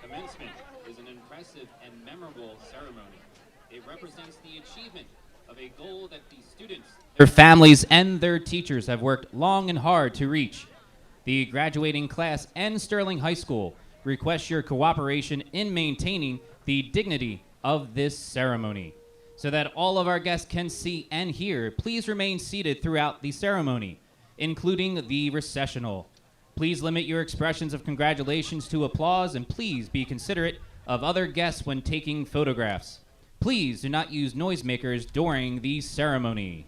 Commencement is an impressive and memorable ceremony. It represents the achievement of a goal that the students, their families, and their teachers have worked long and hard to reach. The graduating class and Sterling High School request your cooperation in maintaining the dignity of this ceremony. So that all of our guests can see and hear, please remain seated throughout the ceremony, including the recessional. Please limit your expressions of congratulations to applause, and please be considerate of other guests when taking photographs. Please do not use noisemakers during the ceremony.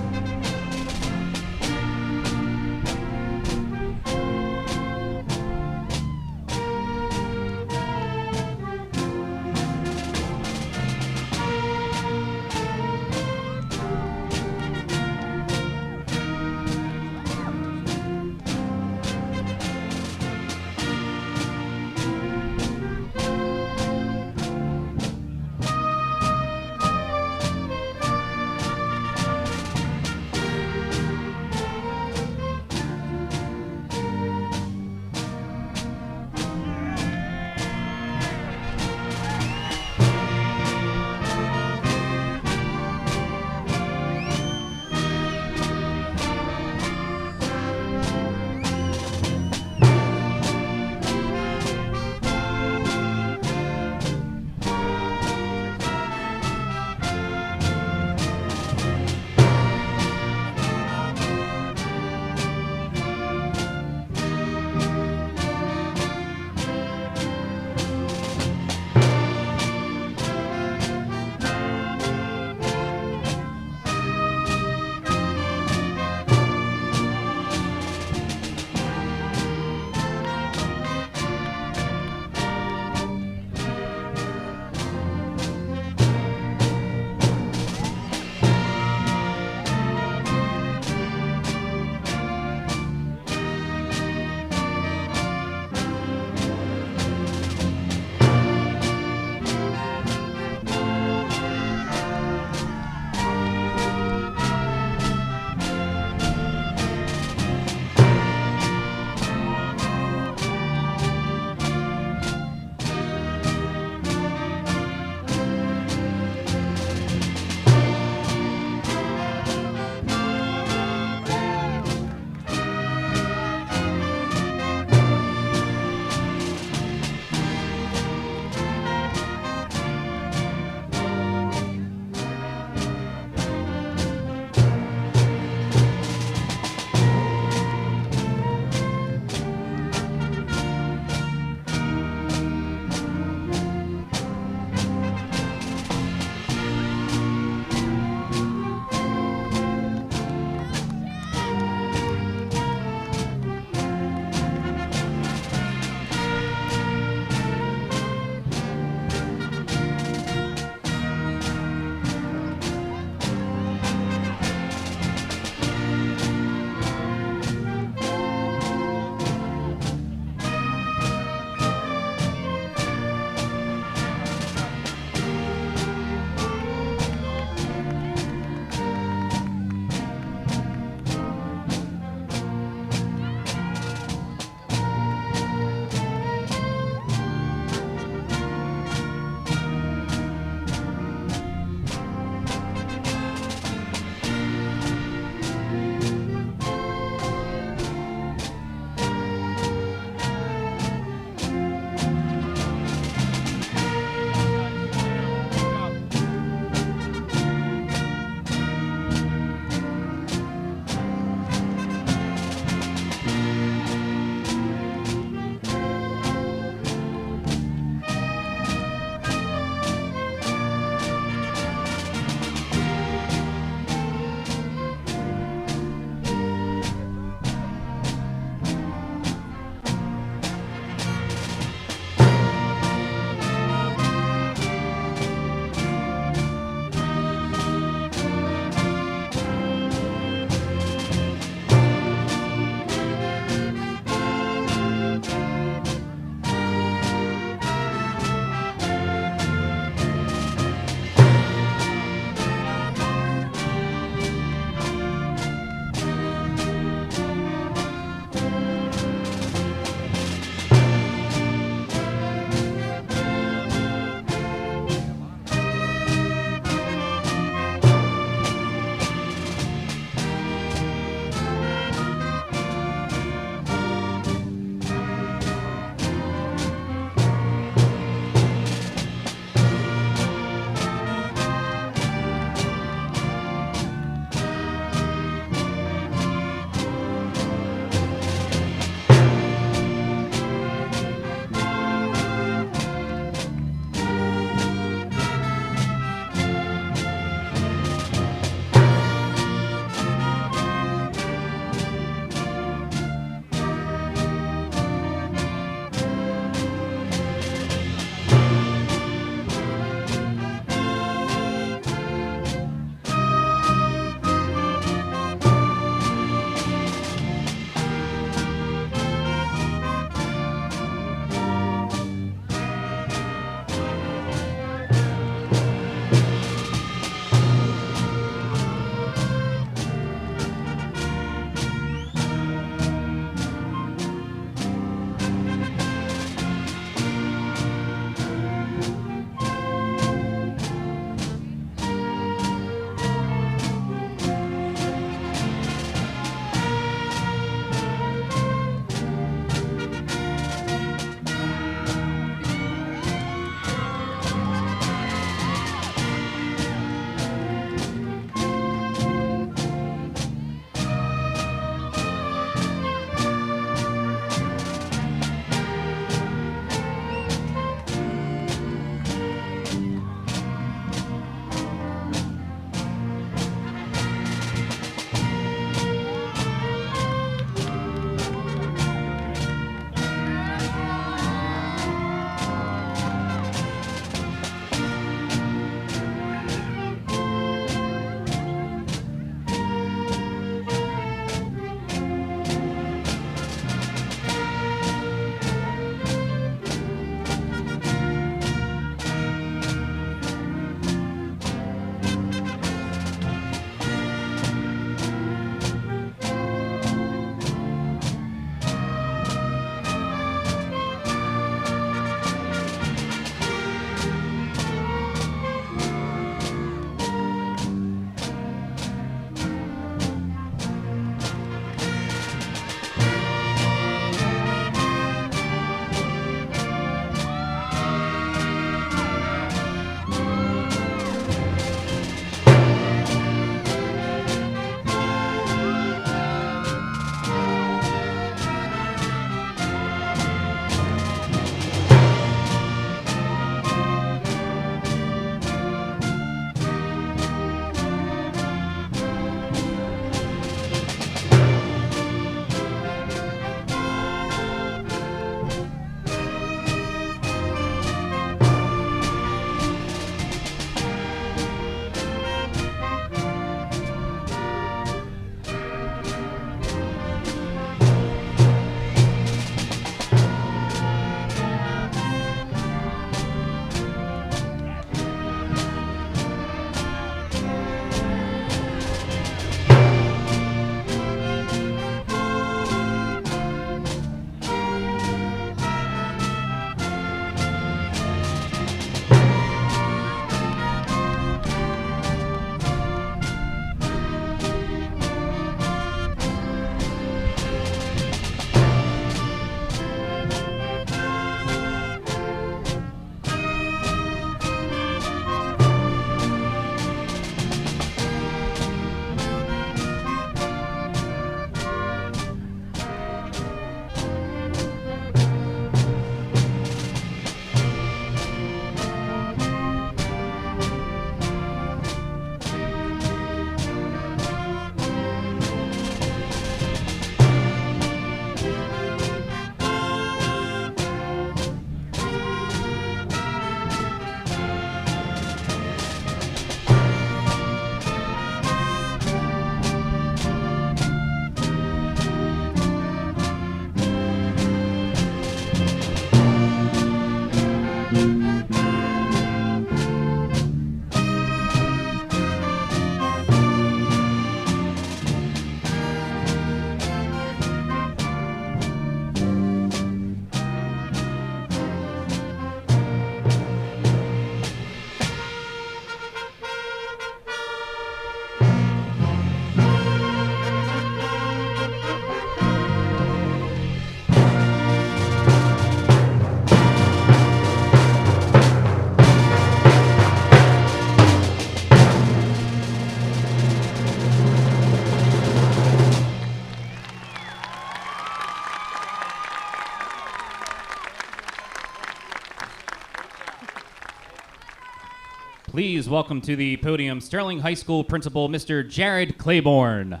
please welcome to the podium Sterling High School Principal, Mr. Jared Claiborne.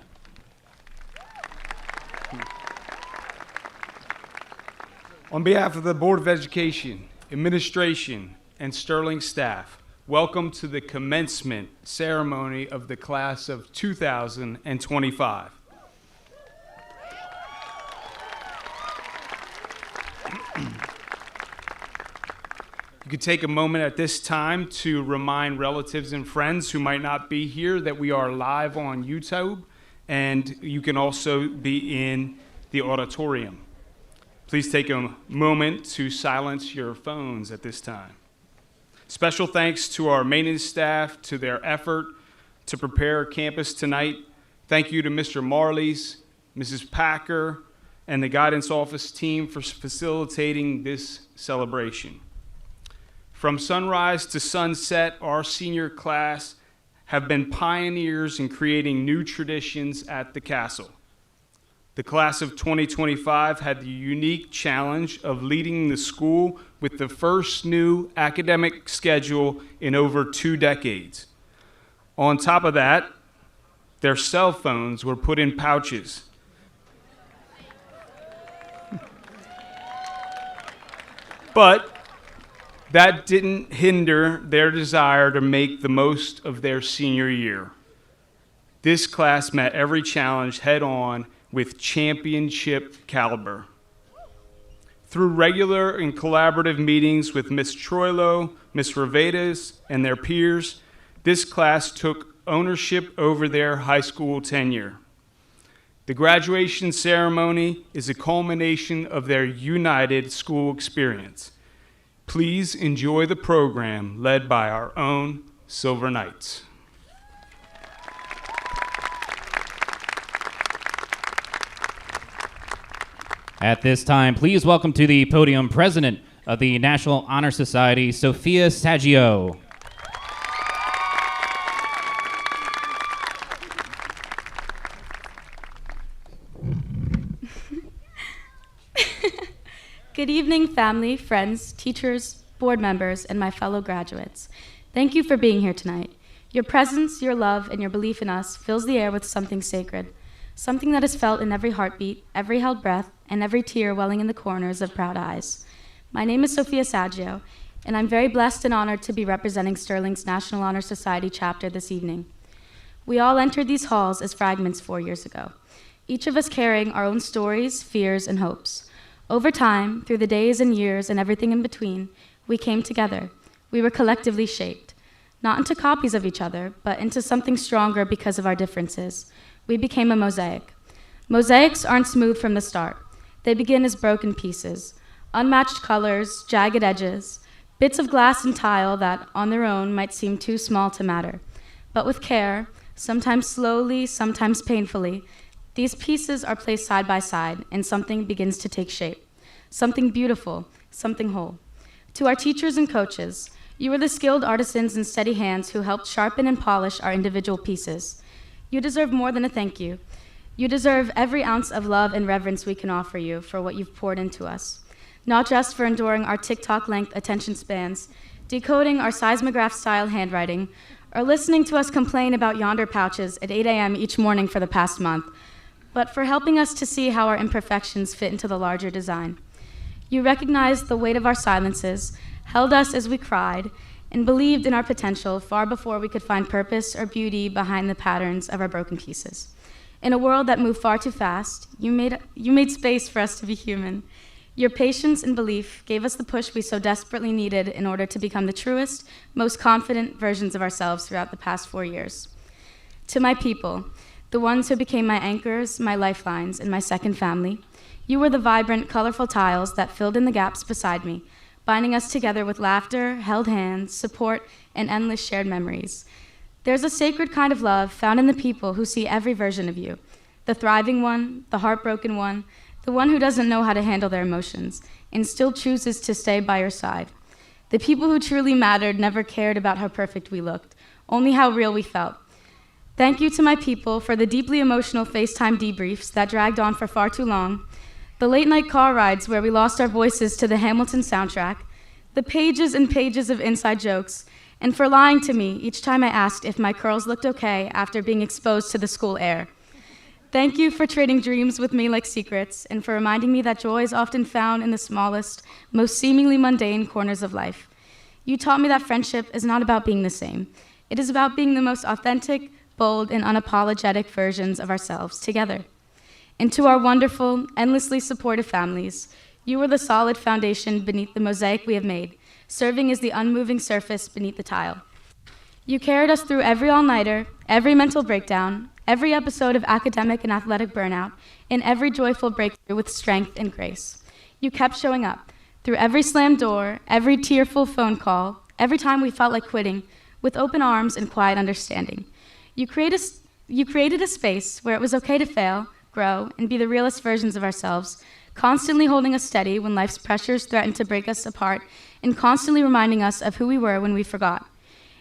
On behalf of the Board of Education, Administration, and Sterling staff, welcome to the commencement ceremony of the class of 2025. You could take a moment at this time to remind relatives and friends who might not be here that we are live on YouTube, and you can also be in the auditorium. Please take a moment to silence your phones at this time. Special thanks to our maintenance staff to their effort to prepare campus tonight. Thank you to Mr. Marley's, Mrs. Packer, and the guidance office team for facilitating this celebration. From sunrise to sunset, our senior class have been pioneers in creating new traditions at the castle. The class of 2025 had the unique challenge of leading the school with the first new academic schedule in over 2 decades. On top of that, their cell phones were put in pouches. But that didn't hinder their desire to make the most of their senior year. This class met every challenge head on with championship caliber. Through regular and collaborative meetings with Ms. Troilo, Ms. Revedas, and their peers, this class took ownership over their high school tenure. The graduation ceremony is a culmination of their united school experience. Please enjoy the program led by our own Silver Knights. At this time, please welcome to the podium President of the National Honor Society, Sophia Saggio. Good evening, family, friends, teachers, board members, and my fellow graduates. Thank you for being here tonight. Your presence, your love, and your belief in us fills the air with something sacred, something that is felt in every heartbeat, every held breath, and every tear welling in the corners of proud eyes. My name is Sophia Saggio, and I'm very blessed and honored to be representing Sterling's National Honor Society chapter this evening. We all entered these halls as fragments 4 years ago, each of us carrying our own stories, fears, and hopes. Over time, through the days and years and everything in between, we came together. We were collectively shaped, not into copies of each other, but into something stronger because of our differences. We became a mosaic. Mosaics aren't smooth from the start. They begin as broken pieces, unmatched colors, jagged edges, bits of glass and tile that, on their own, might seem too small to matter. But with care, sometimes slowly, sometimes painfully, these pieces are placed side by side, and something begins to take shape. Something beautiful, something whole. To our teachers and coaches, you are the skilled artisans and steady hands who helped sharpen and polish our individual pieces. You deserve more than a thank you. You deserve every ounce of love and reverence we can offer you for what you've poured into us. Not just for enduring our TikTok-length attention spans, decoding our seismograph-style handwriting, or listening to us complain about yonder pouches at 8 a.m. each morning for the past month, but for helping us to see how our imperfections fit into the larger design. You recognized the weight of our silences, held us as we cried, and believed in our potential far before we could find purpose or beauty behind the patterns of our broken pieces. In a world that moved far too fast, you made space for us to be human. Your patience and belief gave us the push we so desperately needed in order to become the truest, most confident versions of ourselves throughout the past 4 years. To my people, the ones who became my anchors, my lifelines, and my second family, you were the vibrant, colorful tiles that filled in the gaps beside me, binding us together with laughter, held hands, support, and endless shared memories. There's a sacred kind of love found in the people who see every version of you, the thriving one, the heartbroken one, the one who doesn't know how to handle their emotions, and still chooses to stay by your side. The people who truly mattered never cared about how perfect we looked, only how real we felt. Thank you to my people for the deeply emotional FaceTime debriefs that dragged on for far too long, the late-night car rides where we lost our voices to the Hamilton soundtrack, the pages and pages of inside jokes, and for lying to me each time I asked if my curls looked okay after being exposed to the school air. Thank you for trading dreams with me like secrets, and for reminding me that joy is often found in the smallest, most seemingly mundane corners of life. You taught me that friendship is not about being the same. It is about being the most authentic, bold, and unapologetic versions of ourselves together. And to our wonderful, endlessly supportive families, you are the solid foundation beneath the mosaic we have made, serving as the unmoving surface beneath the tile. You carried us through every all-nighter, every mental breakdown, every episode of academic and athletic burnout, and every joyful breakthrough with strength and grace. You kept showing up through every slammed door, every tearful phone call, every time we felt like quitting, with open arms and quiet understanding. You created a space where it was okay to fail, grow, and be the realest versions of ourselves, constantly holding us steady when life's pressures threatened to break us apart, and constantly reminding us of who we were when we forgot.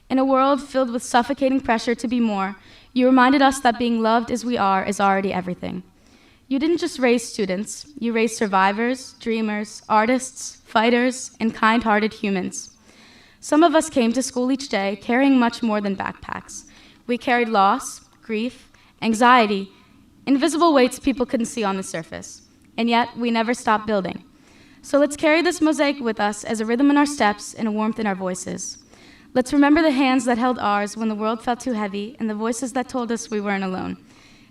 In a world filled with suffocating pressure to be more, you reminded us that being loved as we are is already everything. You didn't just raise students, you raised survivors, dreamers, artists, fighters, and kind-hearted humans. Some of us came to school each day carrying much more than backpacks. We carried loss, grief, anxiety, invisible weights people couldn't see on the surface. And yet, we never stopped building. So let's carry this mosaic with us as a rhythm in our steps and a warmth in our voices. Let's remember the hands that held ours when the world felt too heavy and the voices that told us we weren't alone.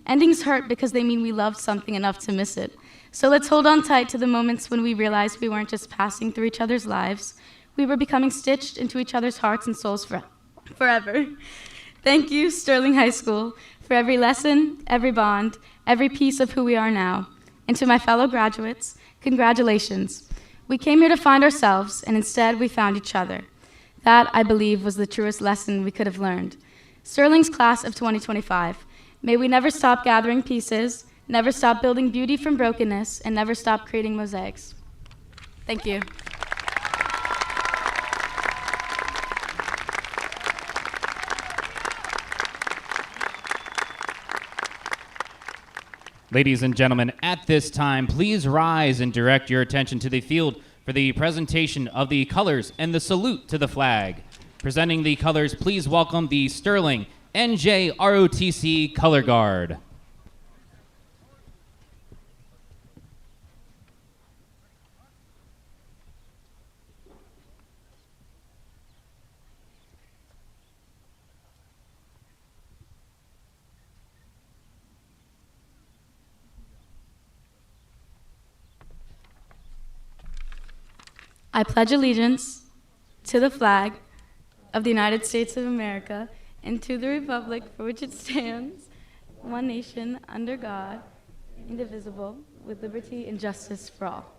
Endings hurt because they mean we loved something enough to miss it. So let's hold on tight to the moments when we realized we weren't just passing through each other's lives, we were becoming stitched into each other's hearts and souls forever. Thank you, Sterling High School, for every lesson, every bond, every piece of who we are now. And to my fellow graduates, congratulations. We came here to find ourselves, and instead we found each other. That, I believe, was the truest lesson we could have learned. Sterling's class of 2025, may we never stop gathering pieces, never stop building beauty from brokenness, and never stop creating mosaics. Thank you. Ladies and gentlemen, at this time, please rise and direct your attention to the field for the presentation of the colors and the salute to the flag. Presenting the colors, please welcome the Sterling NJROTC Color Guard. I pledge allegiance to the flag of the United States of America and to the republic for which it stands, one nation, under God, indivisible, with liberty and justice for all.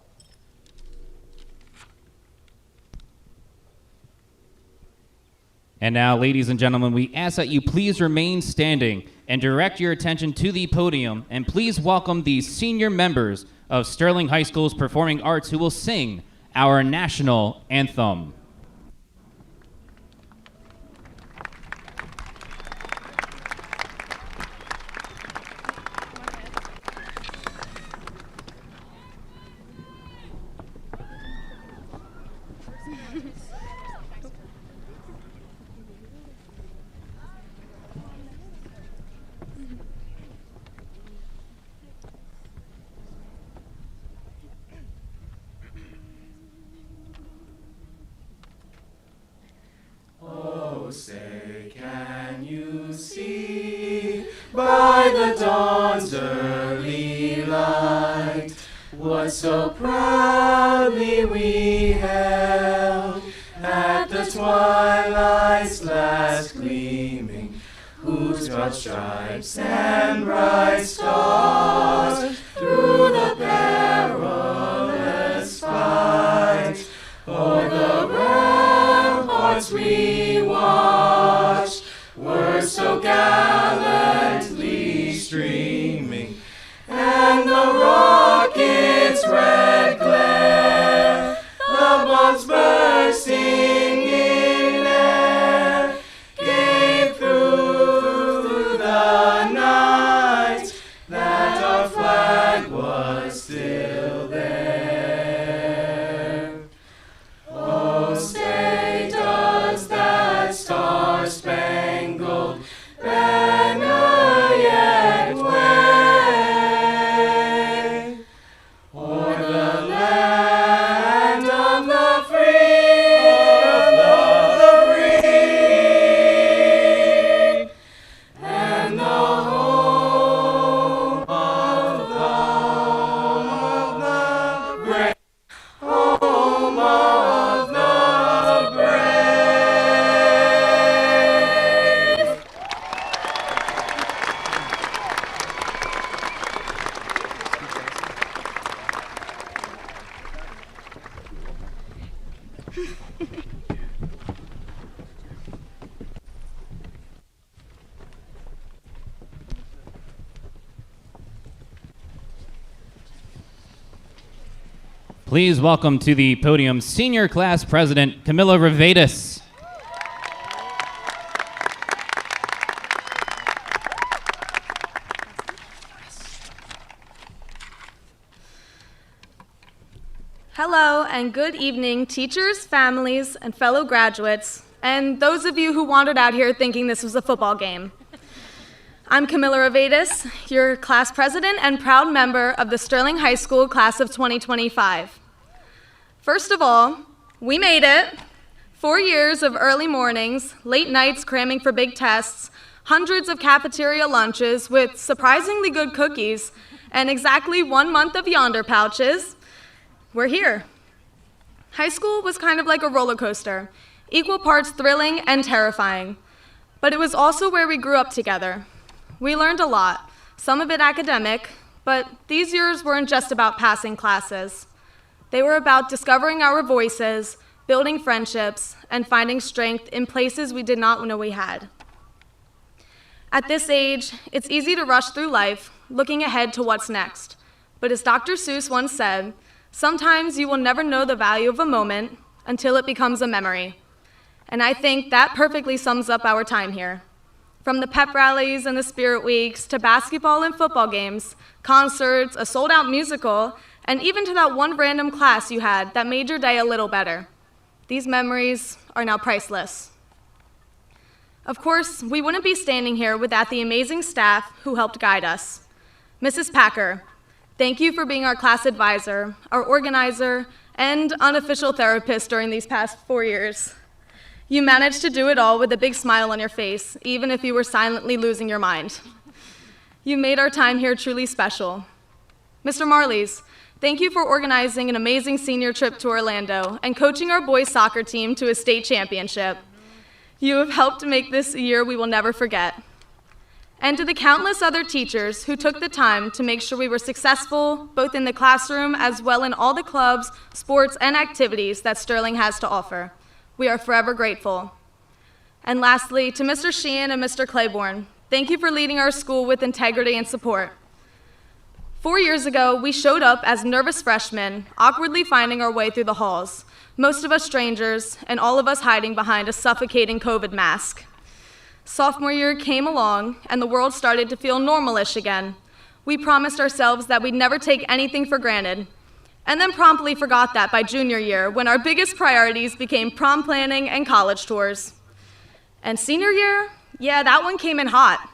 And now, ladies and gentlemen, we ask that you please remain standing and direct your attention to the podium, and please welcome the senior members of Sterling High School's Performing Arts who will sing our national anthem. Oh, say, can you see by the dawn's early light what so proudly we held at the twilight's last gleaming, whose broad stripes and bright stars through the perilous fight o'er the ramparts we watched were so gallantly streaming, and the rocket's red glare, the bombs bursting in air, gave through the night that our flag was still there. Oh, say, does that Please welcome to the podium Senior Class President Camilla Revetis. Hello and good evening, teachers, families, and fellow graduates, and those of you who wandered out here thinking this was a football game. I'm Camilla Revetis, your class president and proud member of the Sterling High School class of 2025. First of all, we made it. 4 years of early mornings, late nights cramming for big tests, hundreds of cafeteria lunches with surprisingly good cookies, and exactly 1 month of Yonder pouches. We're here. High school was kind of like a roller coaster, equal parts thrilling and terrifying. But it was also where we grew up together. We learned a lot, some of it academic, but these years weren't just about passing classes. They were about discovering our voices, building friendships, and finding strength in places we did not know we had. At this age, it's easy to rush through life, looking ahead to what's next. But as Dr. Seuss once said, sometimes you will never know the value of a moment until it becomes a memory. And I think that perfectly sums up our time here. From the pep rallies and the spirit weeks to basketball and football games, concerts, a sold-out musical, and even to that one random class you had that made your day a little better. These memories are now priceless. Of course, we wouldn't be standing here without the amazing staff who helped guide us. Mrs. Packer, thank you for being our class advisor, our organizer, and unofficial therapist during these past 4 years. You managed to do it all with a big smile on your face, even if you were silently losing your mind. You made our time here truly special. Mr. Marleys, thank you for organizing an amazing senior trip to Orlando and coaching our boys' soccer team to a state championship. You have helped make this a year we will never forget. And to the countless other teachers who took the time to make sure we were successful, both in the classroom as well in all the clubs, sports, and activities that Sterling has to offer. We are forever grateful. And lastly, to Mr. Sheehan and Mr. Claiborne, thank you for leading our school with integrity and support. 4 years ago, we showed up as nervous freshmen, awkwardly finding our way through the halls, most of us strangers, and all of us hiding behind a suffocating COVID mask. Sophomore year came along, and the world started to feel normal-ish again. We promised ourselves that we'd never take anything for granted, and then promptly forgot that by junior year, when our biggest priorities became prom planning and college tours. And senior year, yeah, that one came in hot.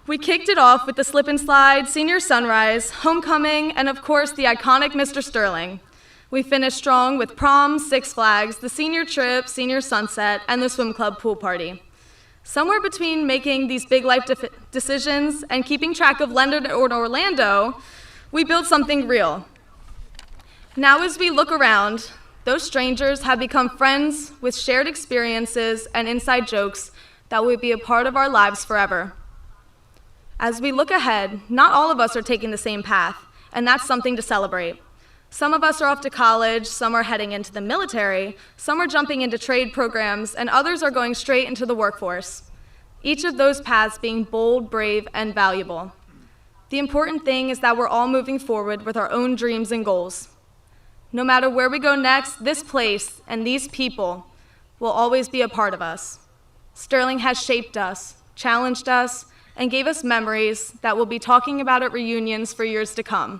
We kicked it off with the slip and slide, senior sunrise, homecoming, and of course, the iconic Mr. Sterling. We finished strong with prom, Six Flags, the senior trip, senior sunset, and the swim club pool party. Somewhere between making these big life decisions and keeping track of Leonard or Orlando, we built something real. Now as we look around, those strangers have become friends with shared experiences and inside jokes that will be a part of our lives forever. As we look ahead, not all of us are taking the same path, and that's something to celebrate. Some of us are off to college, some are heading into the military, some are jumping into trade programs, and others are going straight into the workforce. Each of those paths being bold, brave, and valuable. The important thing is that we're all moving forward with our own dreams and goals. No matter where we go next, this place and these people will always be a part of us. Sterling has shaped us, challenged us, and gave us memories that we'll be talking about at reunions for years to come.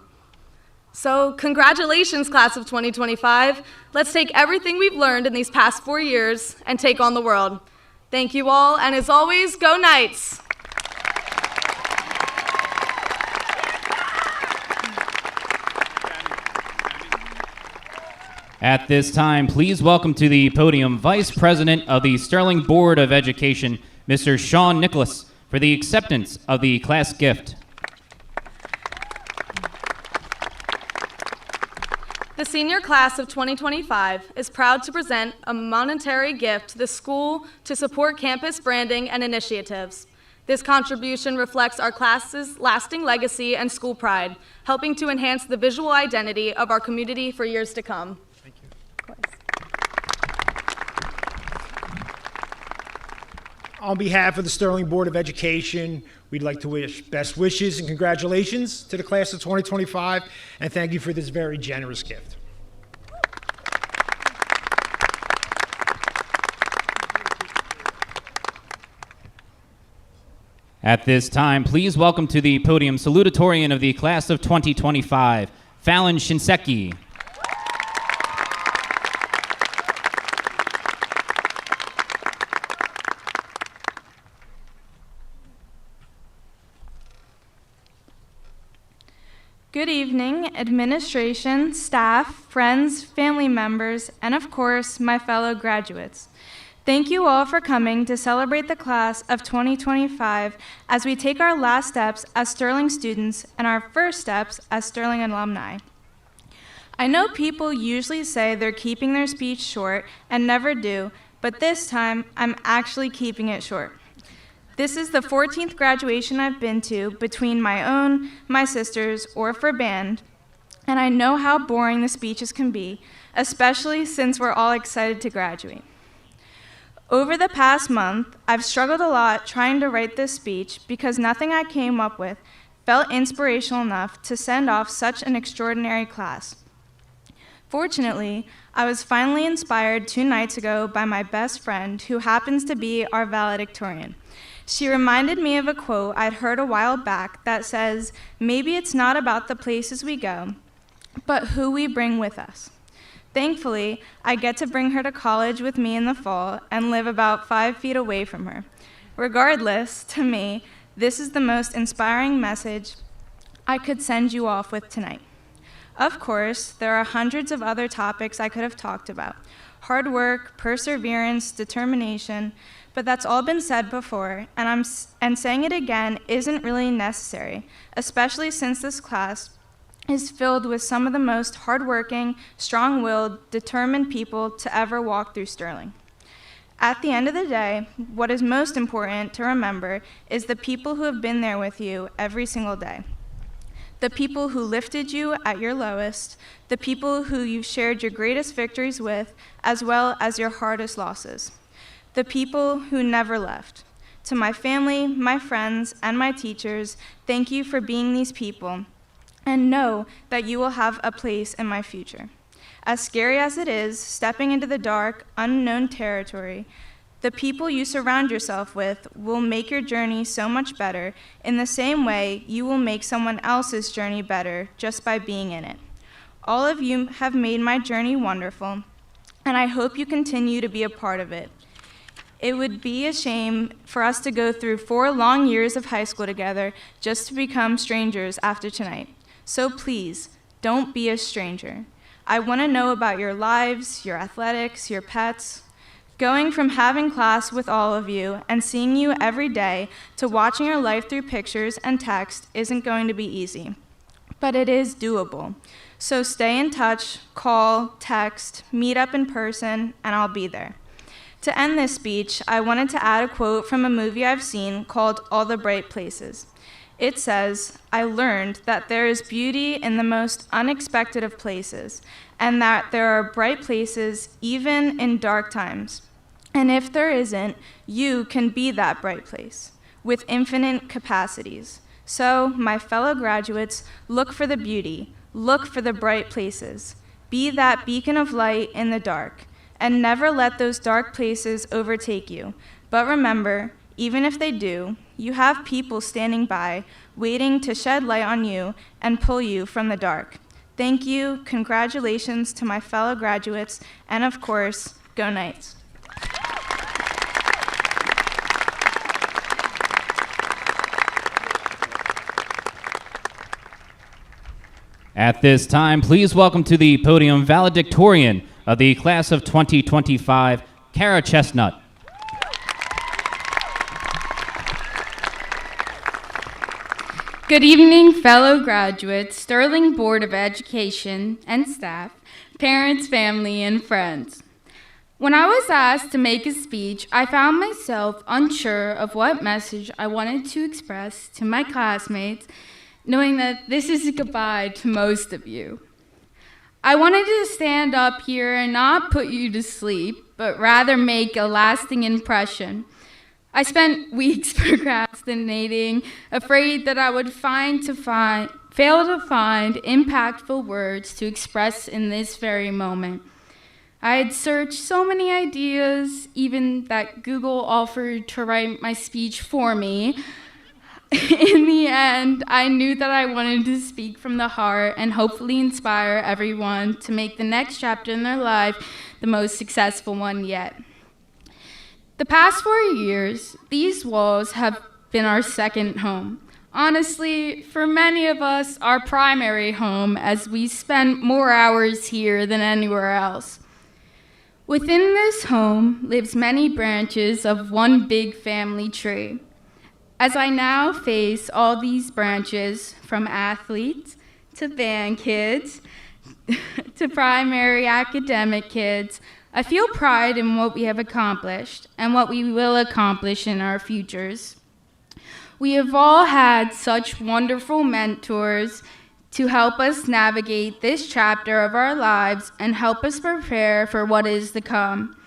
So congratulations, class of 2025. Let's take everything we've learned in these past 4 years and take on the world. Thank you all, and as always, go Knights! At this time, please welcome to the podium Vice President of the Sterling Board of Education, Mr. Sean Nicholas, for the acceptance of the class gift. The senior class of 2025 is proud to present a monetary gift to the school to support campus branding and initiatives. This contribution reflects our class's lasting legacy and school pride, helping to enhance the visual identity of our community for years to come. Thank you. On behalf of the Sterling Board of Education, we'd like to wish best wishes and congratulations to the class of 2025, and thank you for this very generous gift. At this time, please welcome to the podium Salutatorian of the class of 2025, Fallon Shinseki. Good evening, administration, staff, friends, family members, and of course, my fellow graduates. Thank you all for coming to celebrate the class of 2025 as we take our last steps as Sterling students and our first steps as Sterling alumni. I know people usually say they're keeping their speech short and never do, but this time I'm actually keeping it short. This is the 14th graduation I've been to between my own, my sister's, or for band, and I know how boring the speeches can be, especially since we're all excited to graduate. Over the past month, I've struggled a lot trying to write this speech because nothing I came up with felt inspirational enough to send off such an extraordinary class. Fortunately, I was finally inspired 2 nights ago by my best friend, who happens to be our valedictorian. She reminded me of a quote I'd heard a while back that says, "Maybe it's not about the places we go, but who we bring with us." Thankfully, I get to bring her to college with me in the fall and live about 5 feet away from her. Regardless, to me, this is the most inspiring message I could send you off with tonight. Of course, there are hundreds of other topics I could have talked about: hard work, perseverance, determination, but that's all been said before, and saying it again isn't really necessary, especially since this class is filled with some of the most hardworking, strong-willed, determined people to ever walk through Sterling. At the end of the day, what is most important to remember is the people who have been there with you every single day. The people who lifted you at your lowest, the people who you've shared your greatest victories with, as well as your hardest losses. The people who never left. To my family, my friends, and my teachers, thank you for being these people, and know that you will have a place in my future. As scary as it is, stepping into the dark, unknown territory, the people you surround yourself with will make your journey so much better in the same way you will make someone else's journey better just by being in it. All of you have made my journey wonderful, and I hope you continue to be a part of it. It would be a shame for us to go through 4 long years of high school together just to become strangers after tonight. So please, don't be a stranger. I want to know about your lives, your athletics, your pets. Going from having class with all of you and seeing you every day to watching your life through pictures and text isn't going to be easy, but it is doable. So stay in touch, call, text, meet up in person, and I'll be there. To end this speech, I wanted to add a quote from a movie I've seen called All the Bright Places. It says, "I learned that there is beauty in the most unexpected of places, and that there are bright places even in dark times. And if there isn't, you can be that bright place, with infinite capacities. So, my fellow graduates, look for the beauty, look for the bright places. Be that beacon of light in the dark. And never let those dark places overtake you. But remember, even if they do, you have people standing by, waiting to shed light on you and pull you from the dark. Thank you, congratulations to my fellow graduates, and of course, go Knights." At this time, please welcome to the podium Valedictorian of the class of 2025, Kara Chestnut. Good evening, fellow graduates, Sterling Board of Education and staff, parents, family, and friends. When I was asked to make a speech, I found myself unsure of what message I wanted to express to my classmates, knowing that this is a goodbye to most of you. I wanted to stand up here and not put you to sleep, but rather make a lasting impression. I spent weeks procrastinating, afraid that I would fail to find impactful words to express in this very moment. I had searched so many ideas, even that Google offered to write my speech for me. In the end, I knew that I wanted to speak from the heart and hopefully inspire everyone to make the next chapter in their life the most successful one yet. The past 4 years, these walls have been our second home. Honestly, for many of us, our primary home, as we spend more hours here than anywhere else. Within this home lives many branches of one big family tree. As I now face all these branches, from athletes to band kids to primary academic kids, I feel pride in what we have accomplished and what we will accomplish in our futures. We have all had such wonderful mentors to help us navigate this chapter of our lives and help us prepare for what is to come.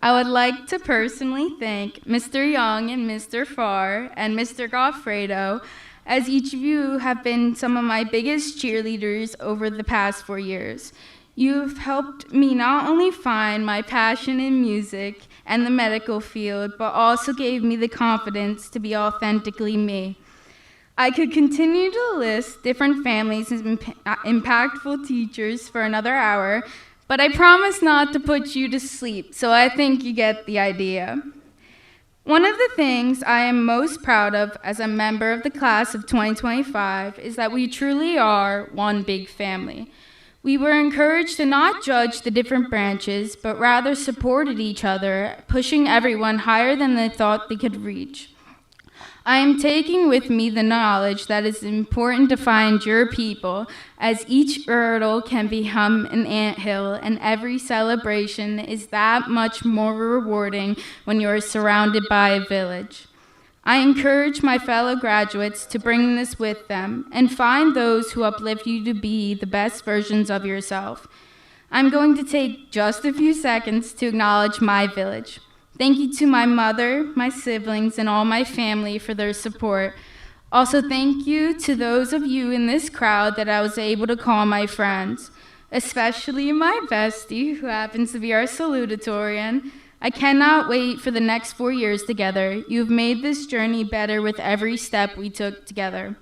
I would like to personally thank Mr. Young and Mr. Farr and Mr. Goffredo, as each of you have been some of my biggest cheerleaders over the past 4 years. You've helped me not only find my passion in music and the medical field, but also gave me the confidence to be authentically me. I could continue to list different families and impactful teachers for another hour, but I promise not to put you to sleep, so I think you get the idea. One of the things I am most proud of as a member of the class of 2025 is that we truly are one big family. We were encouraged to not judge the different branches, but rather supported each other, pushing everyone higher than they thought they could reach. I am taking with me the knowledge that it's important to find your people, as each hurdle can become an anthill, and every celebration is that much more rewarding when you are surrounded by a village. I encourage my fellow graduates to bring this with them and find those who uplift you to be the best versions of yourself. I'm going to take just a few seconds to acknowledge my village. Thank you to my mother, my siblings, and all my family for their support. Also, thank you to those of you in this crowd that I was able to call my friends, especially my bestie, who happens to be our salutatorian. I cannot wait for the next 4 years together. You've made this journey better with every step we took together.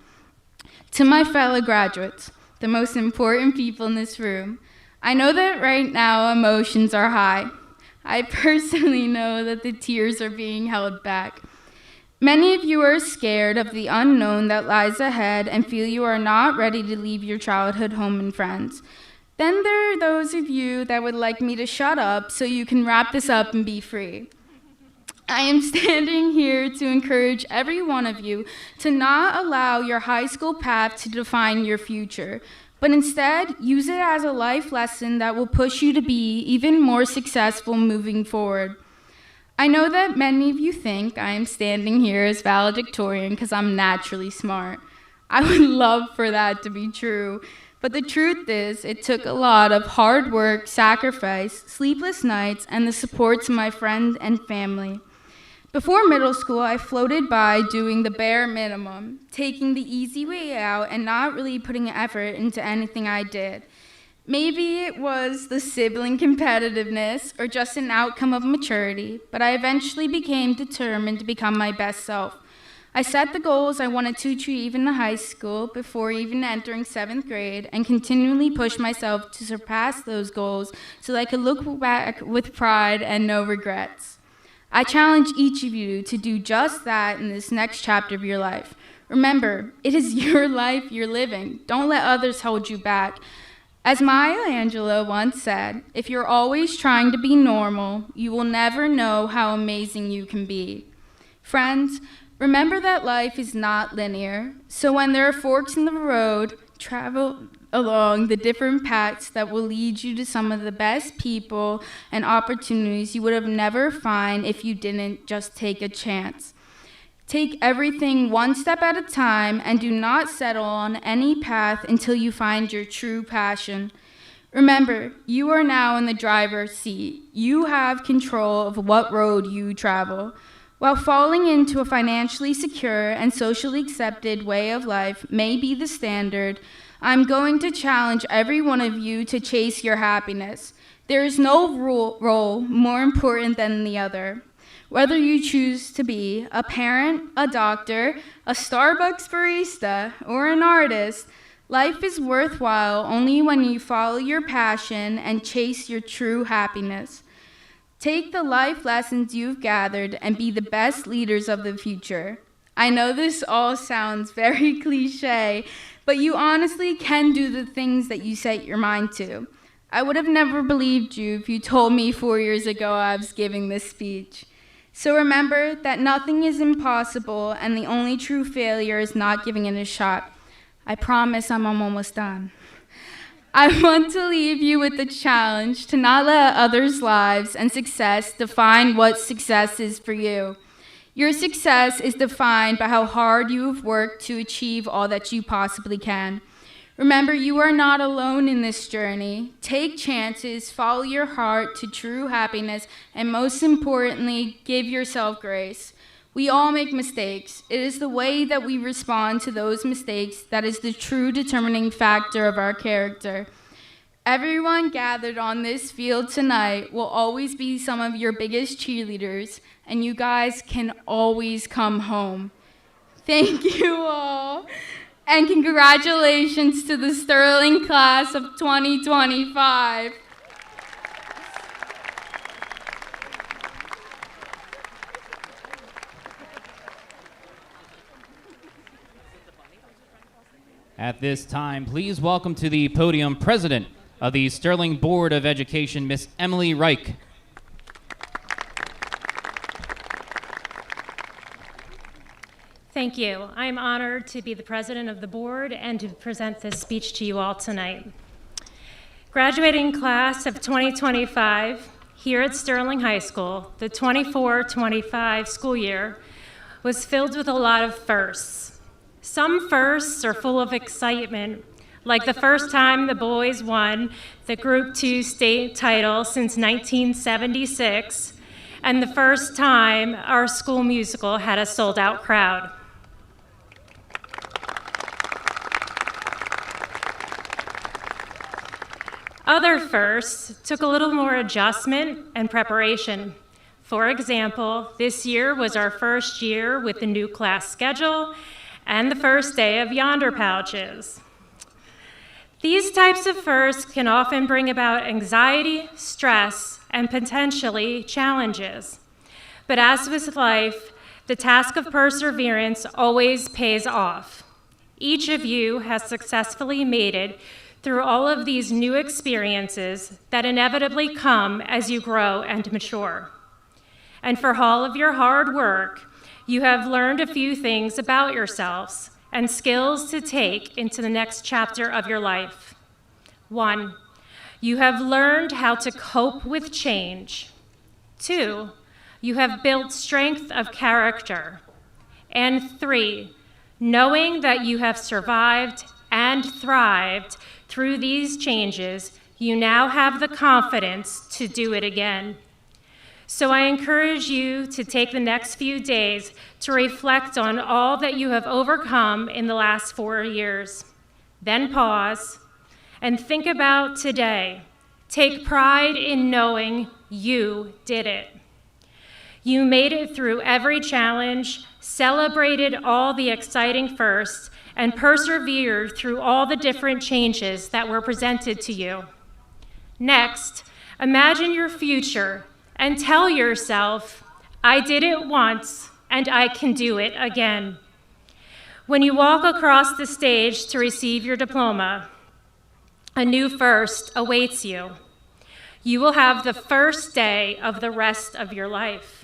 To my fellow graduates, the most important people in this room, I know that right now emotions are high. I personally know that the tears are being held back. Many of you are scared of the unknown that lies ahead and feel you are not ready to leave your childhood home and friends. Then there are those of you that would like me to shut up so you can wrap this up and be free. I am standing here to encourage every one of you to not allow your high school path to define your future, but instead use it as a life lesson that will push you to be even more successful moving forward. I know that many of you think I am standing here as valedictorian because I'm naturally smart. I would love for that to be true, but the truth is it took a lot of hard work, sacrifice, sleepless nights, and the support of my friends and family. Before middle school, I floated by doing the bare minimum, taking the easy way out and not really putting effort into anything I did. Maybe it was the sibling competitiveness or just an outcome of maturity, but I eventually became determined to become my best self. I set the goals I wanted to achieve in the high school before even entering 7th grade and continually pushed myself to surpass those goals so that I could look back with pride and no regrets. I challenge each of you to do just that in this next chapter of your life. Remember, it is your life you're living. Don't let others hold you back. As Maya Angelou once said, if you're always trying to be normal, you will never know how amazing you can be. Friends, remember that life is not linear, so when there are forks in the road, travel along the different paths that will lead you to some of the best people and opportunities you would have never find if you didn't just take a chance. Take everything one step at a time and do not settle on any path until you find your true passion. Remember, you are now in the driver's seat. You have control of what road you travel. While falling into a financially secure and socially accepted way of life may be the standard, I'm going to challenge every one of you to chase your happiness. There is no role more important than the other. Whether you choose to be a parent, a doctor, a Starbucks barista, or an artist, life is worthwhile only when you follow your passion and chase your true happiness. Take the life lessons you've gathered and be the best leaders of the future. I know this all sounds very cliche, but you honestly can do the things that you set your mind to. I would have never believed you if you told me 4 years ago I was giving this speech. So remember that nothing is impossible and the only true failure is not giving it a shot. I promise I'm almost done. I want to leave you with the challenge to not let others' lives and success define what success is for you. Your success is defined by how hard you have worked to achieve all that you possibly can. Remember, you are not alone in this journey. Take chances, follow your heart to true happiness, and most importantly, give yourself grace. We all make mistakes. It is the way that we respond to those mistakes that is the true determining factor of our character. Everyone gathered on this field tonight will always be some of your biggest cheerleaders, and you guys can always come home. Thank you all, and congratulations to the Sterling class of 2025. At this time, please welcome to the podium President of the Sterling Board of Education, Miss Emily Reich. Thank you. I am honored to be the president of the board and to present this speech to you all tonight. Graduating class of 2025 here at Sterling High School, the 24-25 school year, was filled with a lot of firsts. Some firsts are full of excitement, like the first time the boys won the Group 2 state title since 1976, and the first time our school musical had a sold-out crowd. Other firsts took a little more adjustment and preparation. For example, this year was our first year with the new class schedule and the first day of Yonder Pouches. These types of firsts can often bring about anxiety, stress, and potentially challenges. But as with life, the task of perseverance always pays off. Each of you has successfully made it through all of these new experiences that inevitably come as you grow and mature. And for all of your hard work, you have learned a few things about yourselves and skills to take into the next chapter of your life. 1, you have learned how to cope with change. 2, you have built strength of character. And 3, knowing that you have survived and thrived through these changes, you now have the confidence to do it again. So I encourage you to take the next few days to reflect on all that you have overcome in the last 4 years. Then pause and think about today. Take pride in knowing you did it. You made it through every challenge, celebrated all the exciting firsts, and persevered through all the different changes that were presented to you. Next, imagine your future and tell yourself, I did it once and I can do it again. When you walk across the stage to receive your diploma, a new first awaits you. You will have the first day of the rest of your life.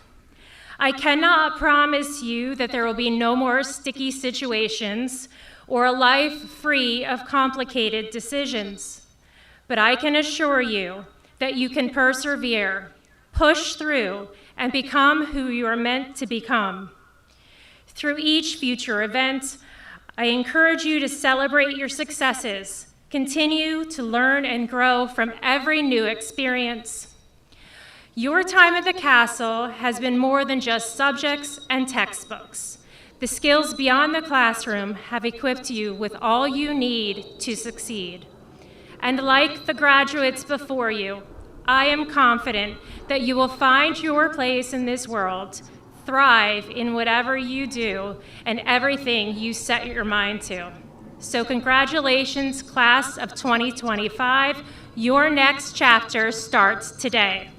I cannot promise you that there will be no more sticky situations or a life free of complicated decisions, but I can assure you that you can persevere, push through, and become who you are meant to become. Through each future event, I encourage you to celebrate your successes, continue to learn and grow from every new experience. Your time at the castle has been more than just subjects and textbooks. The skills beyond the classroom have equipped you with all you need to succeed. And like the graduates before you, I am confident that you will find your place in this world, thrive in whatever you do, and everything you set your mind to. So congratulations, class of 2025. Your next chapter starts today.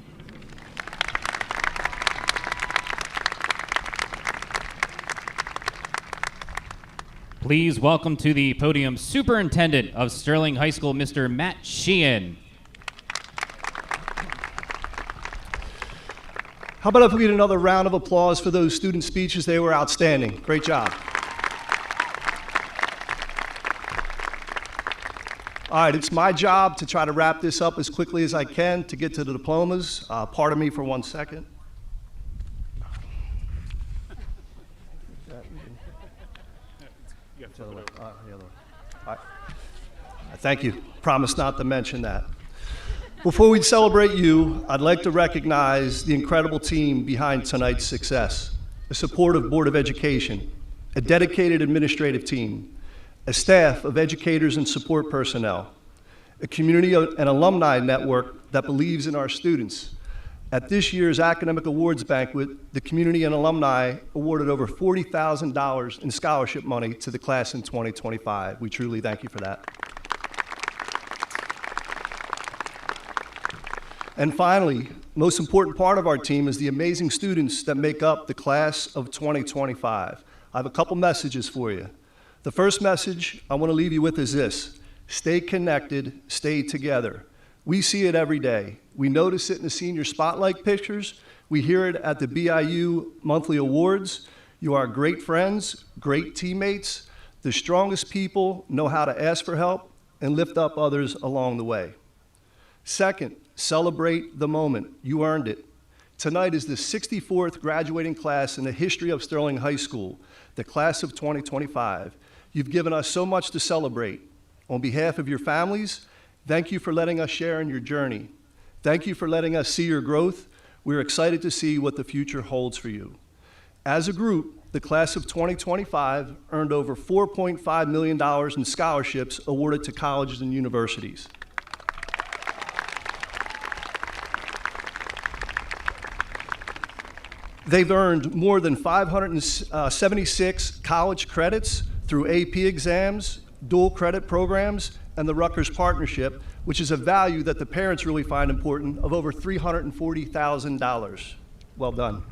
Please welcome to the podium Superintendent of Sterling High School, Mr. Matt Sheehan. How about if we get another round of applause for those student speeches? They were outstanding. Great job. All right, it's my job to try to wrap this up as quickly as I can to get to the diplomas. Pardon me for 1 second. Thank you. Promise not to mention that. Before we celebrate you, I'd like to recognize the incredible team behind tonight's success. A supportive Board of Education, a dedicated administrative team, a staff of educators and support personnel, a community and alumni network that believes in our students. At this year's Academic Awards Banquet, the community and alumni awarded over $40,000 in scholarship money to the class in 2025. We truly thank you for that. And finally, most important part of our team is the amazing students that make up the class of 2025. I have a couple messages for you. The first message I want to leave you with is this: stay connected, stay together. We see it every day. We notice it in the senior spotlight pictures. We hear it at the BIU monthly awards. You are great friends, great teammates. The strongest people know how to ask for help and lift up others along the way. Second, celebrate the moment. You earned it. Tonight is the 64th graduating class in the history of Sterling High School, the class of 2025. You've given us so much to celebrate. On behalf of your families, thank you for letting us share in your journey. Thank you for letting us see your growth. We're excited to see what the future holds for you. As a group, the class of 2025 earned over $4.5 million in scholarships awarded to colleges and universities. They've earned more than 576 college credits through AP exams, dual credit programs, and the Rutgers Partnership, which is a value that the parents really find important, of over $340,000. Well done.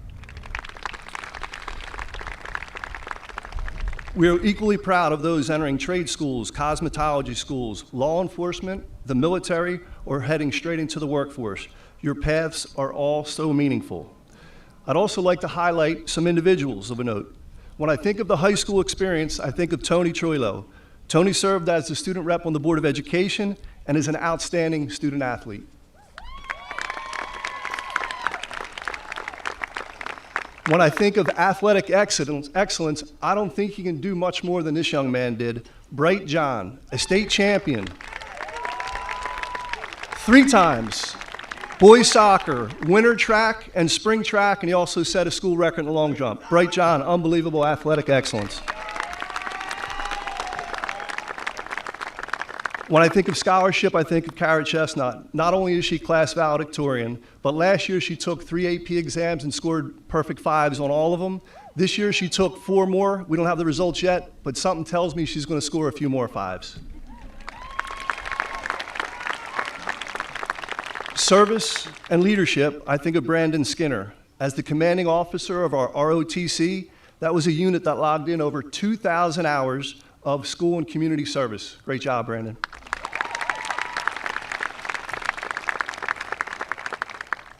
We are equally proud of those entering trade schools, cosmetology schools, law enforcement, the military, or heading straight into the workforce. Your paths are all so meaningful. I'd also like to highlight some individuals of a note. When I think of the high school experience, I think of Tony Troilo. Tony served as the student rep on the Board of Education and is an outstanding student athlete. When I think of athletic excellence, I don't think he can do much more than this young man did. Bright John, a state champion, 3 times. Boys soccer, winter track, and spring track, and he also set a school record in the long jump. Bright John, unbelievable athletic excellence. When I think of scholarship, I think of Carrot Chestnut. Not only is she class valedictorian, but last year she took 3 AP exams and scored perfect 5s on all of them. This year she took 4 more. We don't have the results yet, but something tells me she's going to score a few more 5s. Service and leadership, I think of Brandon Skinner. As the commanding officer of our ROTC, that was a unit that logged in over 2,000 hours of school and community service. Great job, Brandon.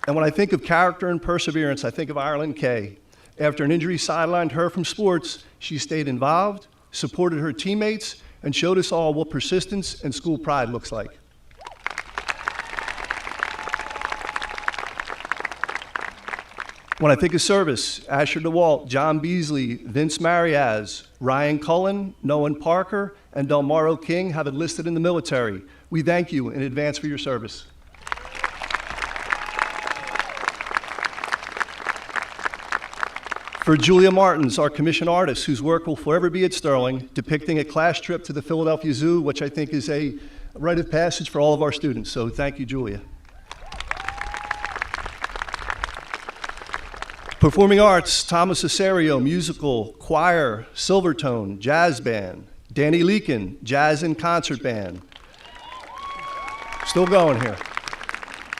And when I think of character and perseverance, I think of Ireland Kay. After an injury sidelined her from sports, she stayed involved, supported her teammates, and showed us all what persistence and school pride looks like. When I think of service, Asher DeWalt, John Beasley, Vince Mariaz, Ryan Cullen, Nolan Parker, and Delmaro King have enlisted in the military. We thank you in advance for your service. For Julia Martins, our commissioned artist, whose work will forever be at Sterling, depicting a class trip to the Philadelphia Zoo, which I think is a rite of passage for all of our students. So thank you, Julia. Performing arts, Thomas Cesario, musical, choir, Silvertone, jazz band. Danny Leakin, jazz and concert band. Still going here.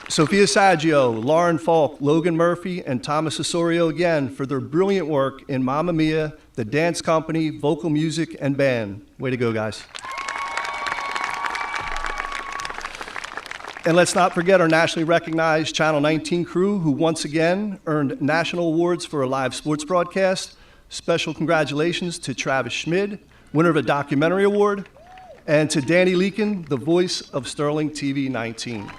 Sophia Saggio, Lauren Falk, Logan Murphy, and Thomas Cesario again for their brilliant work in Mamma Mia, the dance company, vocal music, and band. Way to go, guys. And let's not forget our nationally recognized Channel 19 crew, who once again earned national awards for a live sports broadcast. Special congratulations to Travis Schmid, winner of a documentary award, and to Danny Leakin, the voice of Sterling TV 19.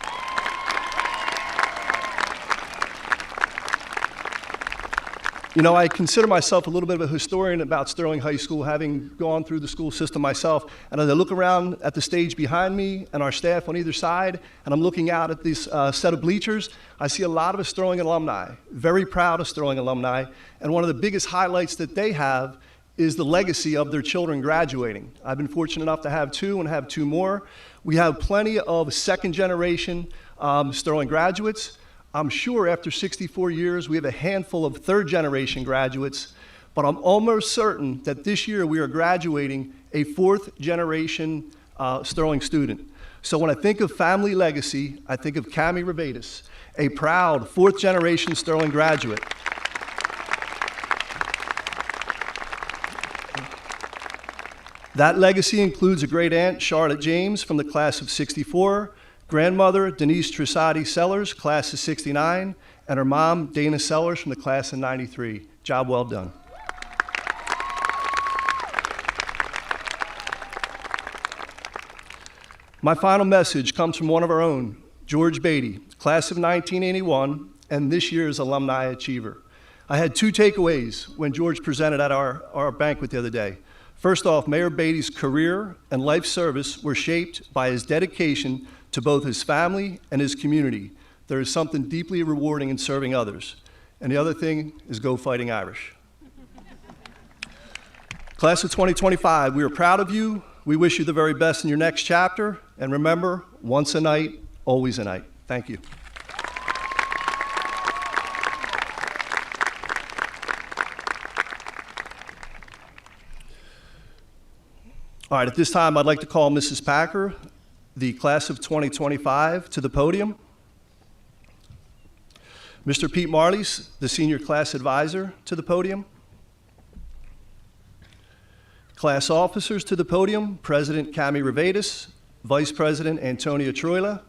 You know, I consider myself a little bit of a historian about Sterling High School, having gone through the school system myself. And as I look around at the stage behind me and our staff on either side, and I'm looking out at this set of bleachers, I see a lot of Sterling alumni, very proud of Sterling alumni. And one of the biggest highlights that they have is the legacy of their children graduating. I've been fortunate enough to have two and have two more. We have plenty of second generation Sterling graduates. I'm sure after 64 years, we have a handful of third-generation graduates, but I'm almost certain that this year we are graduating a fourth-generation Sterling student. So when I think of family legacy, I think of Cami Revatis, a proud fourth-generation Sterling graduate. That legacy includes a great aunt, Charlotte James, from the class of '64, grandmother, Denise Trisati Sellers, class of '69, and her mom, Dana Sellers, from the class of '93. Job well done. My final message comes from one of our own, George Beatty, class of 1981, and this year's alumni achiever. I had two takeaways when George presented at our banquet the other day. First off, Mayor Beatty's career and life service were shaped by his dedication to both his family and his community. There is something deeply rewarding in serving others. And the other thing is go Fighting Irish. Class of 2025, we are proud of you. We wish you the very best in your next chapter. And remember, once a night, always a night. Thank you. All right, at this time, I'd like to call Mrs. Packer, the class of 2025, to the podium. Mr. Pete Marleys, the senior class advisor, to the podium. Class officers to the podium, President Cami Revatis, Vice President Antonia Troila,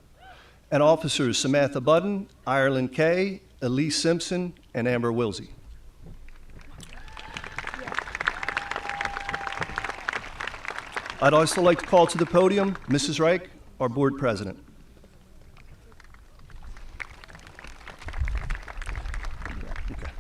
and officers Samantha Budden, Ireland Kay, Elise Simpson, and Amber Wilsey. I'd also like to call to the podium Mrs. Reich, our board president. Okay.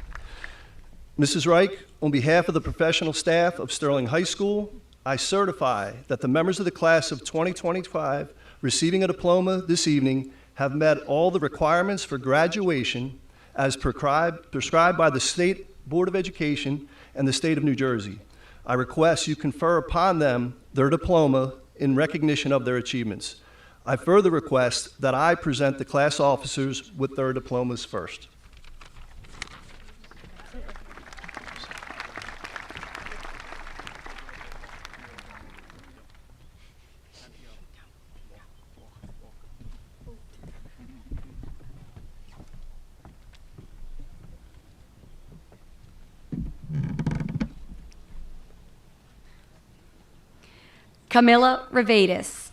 Mrs. Reich, on behalf of the professional staff of Sterling High School, I certify that the members of the class of 2025 receiving a diploma this evening have met all the requirements for graduation as prescribed by the State Board of Education and the State of New Jersey. I request you confer upon them their diploma in recognition of their achievements. I further request that I present the class officers with their diplomas first. Camilla Revatis.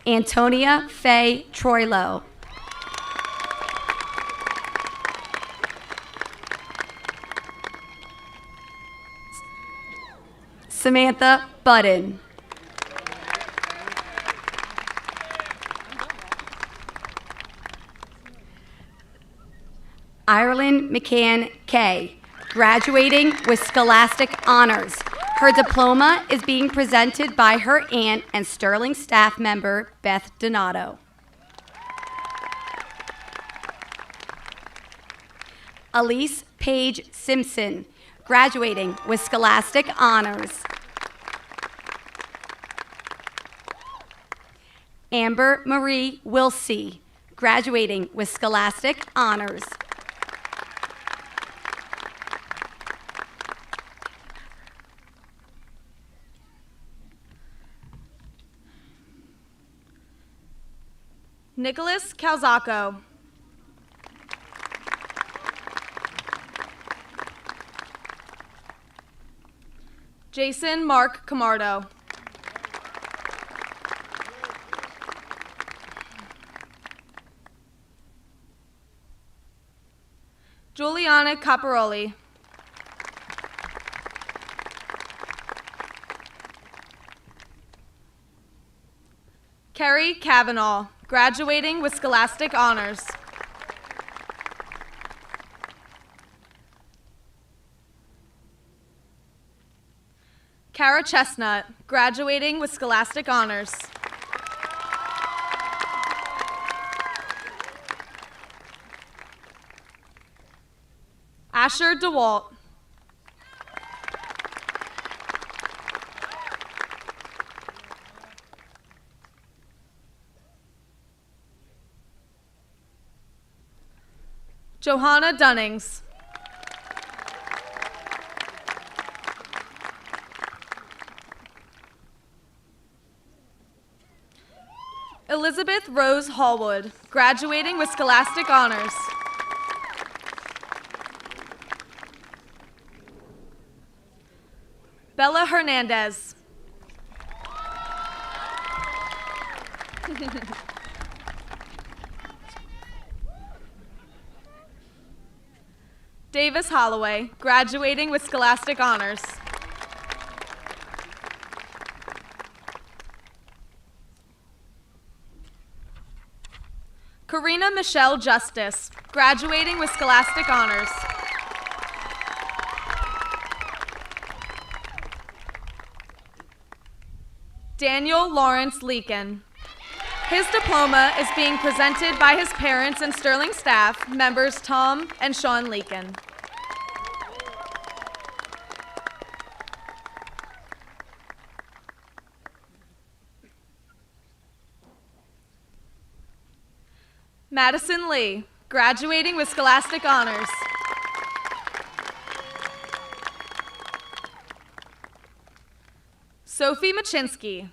Antonia Faye Troilo. Samantha Budden. Ireland McCann Kay, graduating with Scholastic Honors. Her diploma is being presented by her aunt and Sterling staff member, Beth Donato. Elise Paige Simpson, graduating with Scholastic Honors. Amber Marie Wilsey, graduating with Scholastic Honors. Nicholas Calzacco. Jason Mark Camardo. Giuliana Caparoli. Kerry Kavanaugh, graduating with Scholastic Honors. Kara Chestnut, graduating with Scholastic Honors. Asher DeWalt. Johanna Dunnings. Elizabeth Rose Hallwood, graduating with Scholastic Honors. Bella Hernandez. Davis Holloway, graduating with Scholastic Honors. Karina Michelle Justice, graduating with Scholastic Honors. Daniel Lawrence Leakin. His diploma is being presented by his parents and Sterling staff, members Tom and Sean Leakin. Madison Lee, graduating with Scholastic Honors. Sophie Machinsky.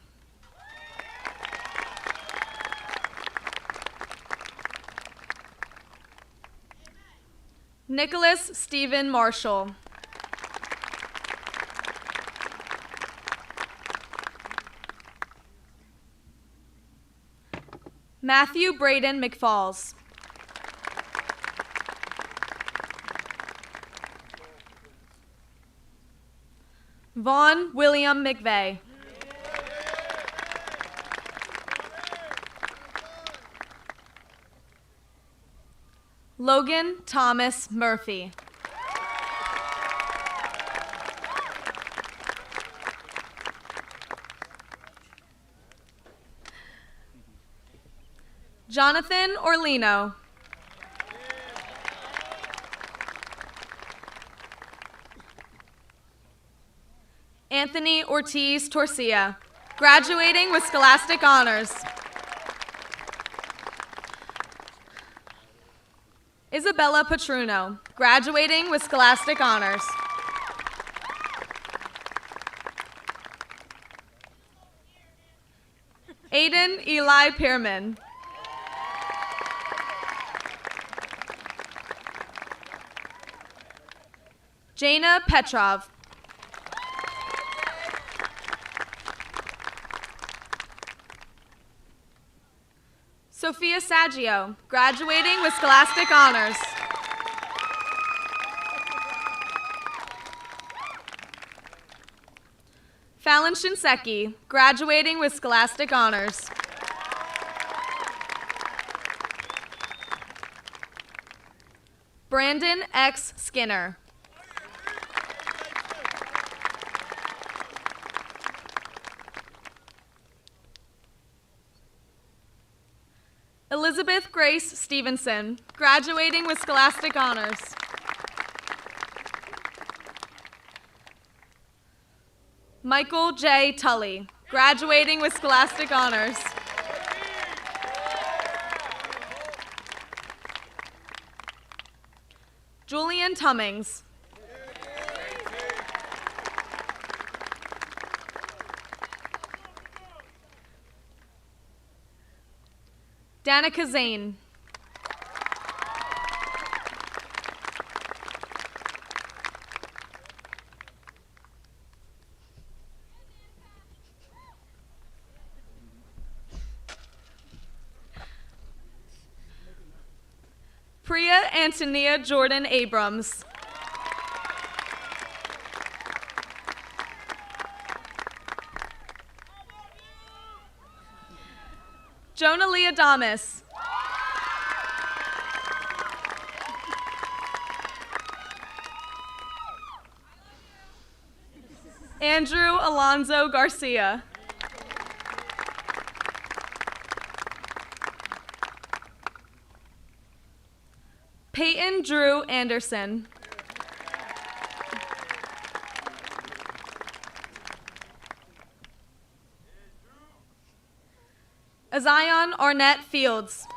Nicholas Stephen Marshall. Matthew Braden McFalls. Vaughn William McVeigh. Logan Thomas Murphy. Jonathan Orlino. Anthony Ortiz Torcia, graduating with Scholastic Honors. Isabella Petruno, graduating with Scholastic Honors. Aiden Eli Pearman. Jaina Petrov. Sophia Saggio, graduating with Scholastic Honors. Fallon Shinseki, graduating with Scholastic Honors. Brandon X. Skinner. Elizabeth Grace Stevenson, graduating with Scholastic Honors. Michael J. Tully, graduating with Scholastic Honors. Julian Tummings. Danica Zane. Priya Antonia Jordan Abrams. Jonah Lee Adamas. Andrew Alonzo Garcia. Peyton Drew Anderson. Azion Arnett Fields.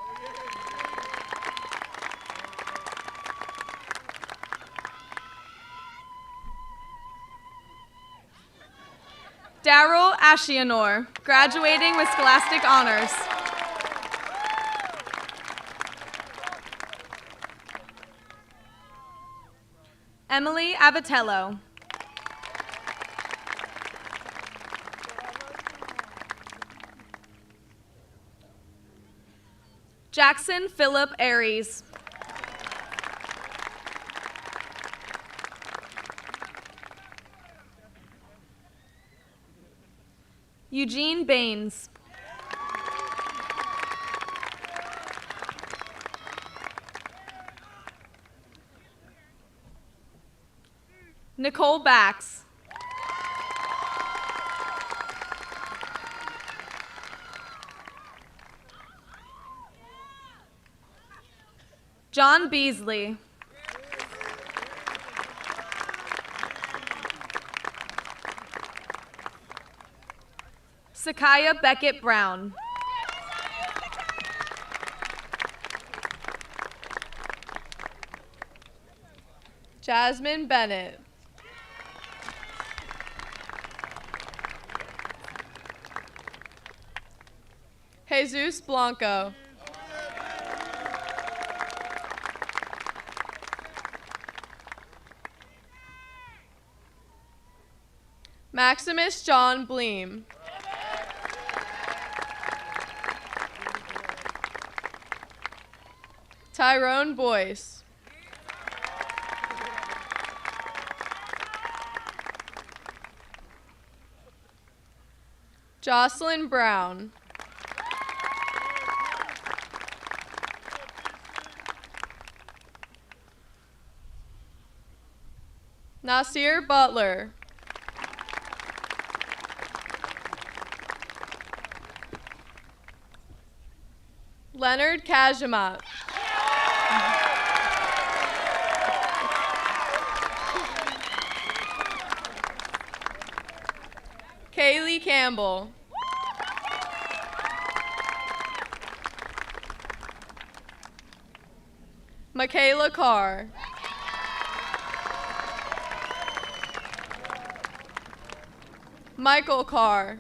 Daryl Ashianor, graduating with Scholastic Honors. Emily Abatello. Jackson Philip Aries. Eugene Baines. Nicole Bax. John Beasley. Sakaya Beckett Brown. Jasmine Bennett. Jesus Blanco. Maximus John Bleem. Tyrone Boyce. Jocelyn Brown. Nasir Butler. Leonard Kajamat. Kaylee Campbell. Michaela Carr. Michael Carr.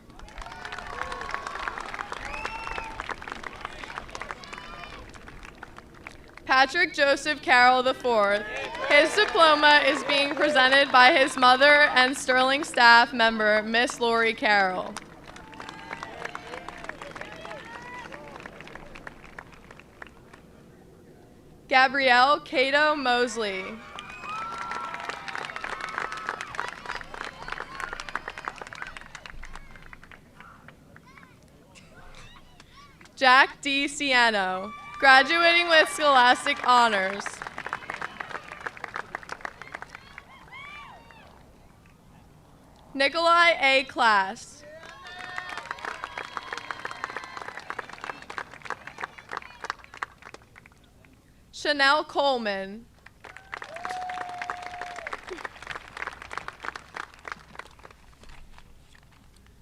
Patrick Joseph Carroll IV. His diploma is being presented by his mother and Sterling staff member, Miss Lori Carroll. Gabrielle Cato Mosley. Jack D. Ciano, graduating with Scholastic Honors. Nikolai A. Class. Chanel Coleman.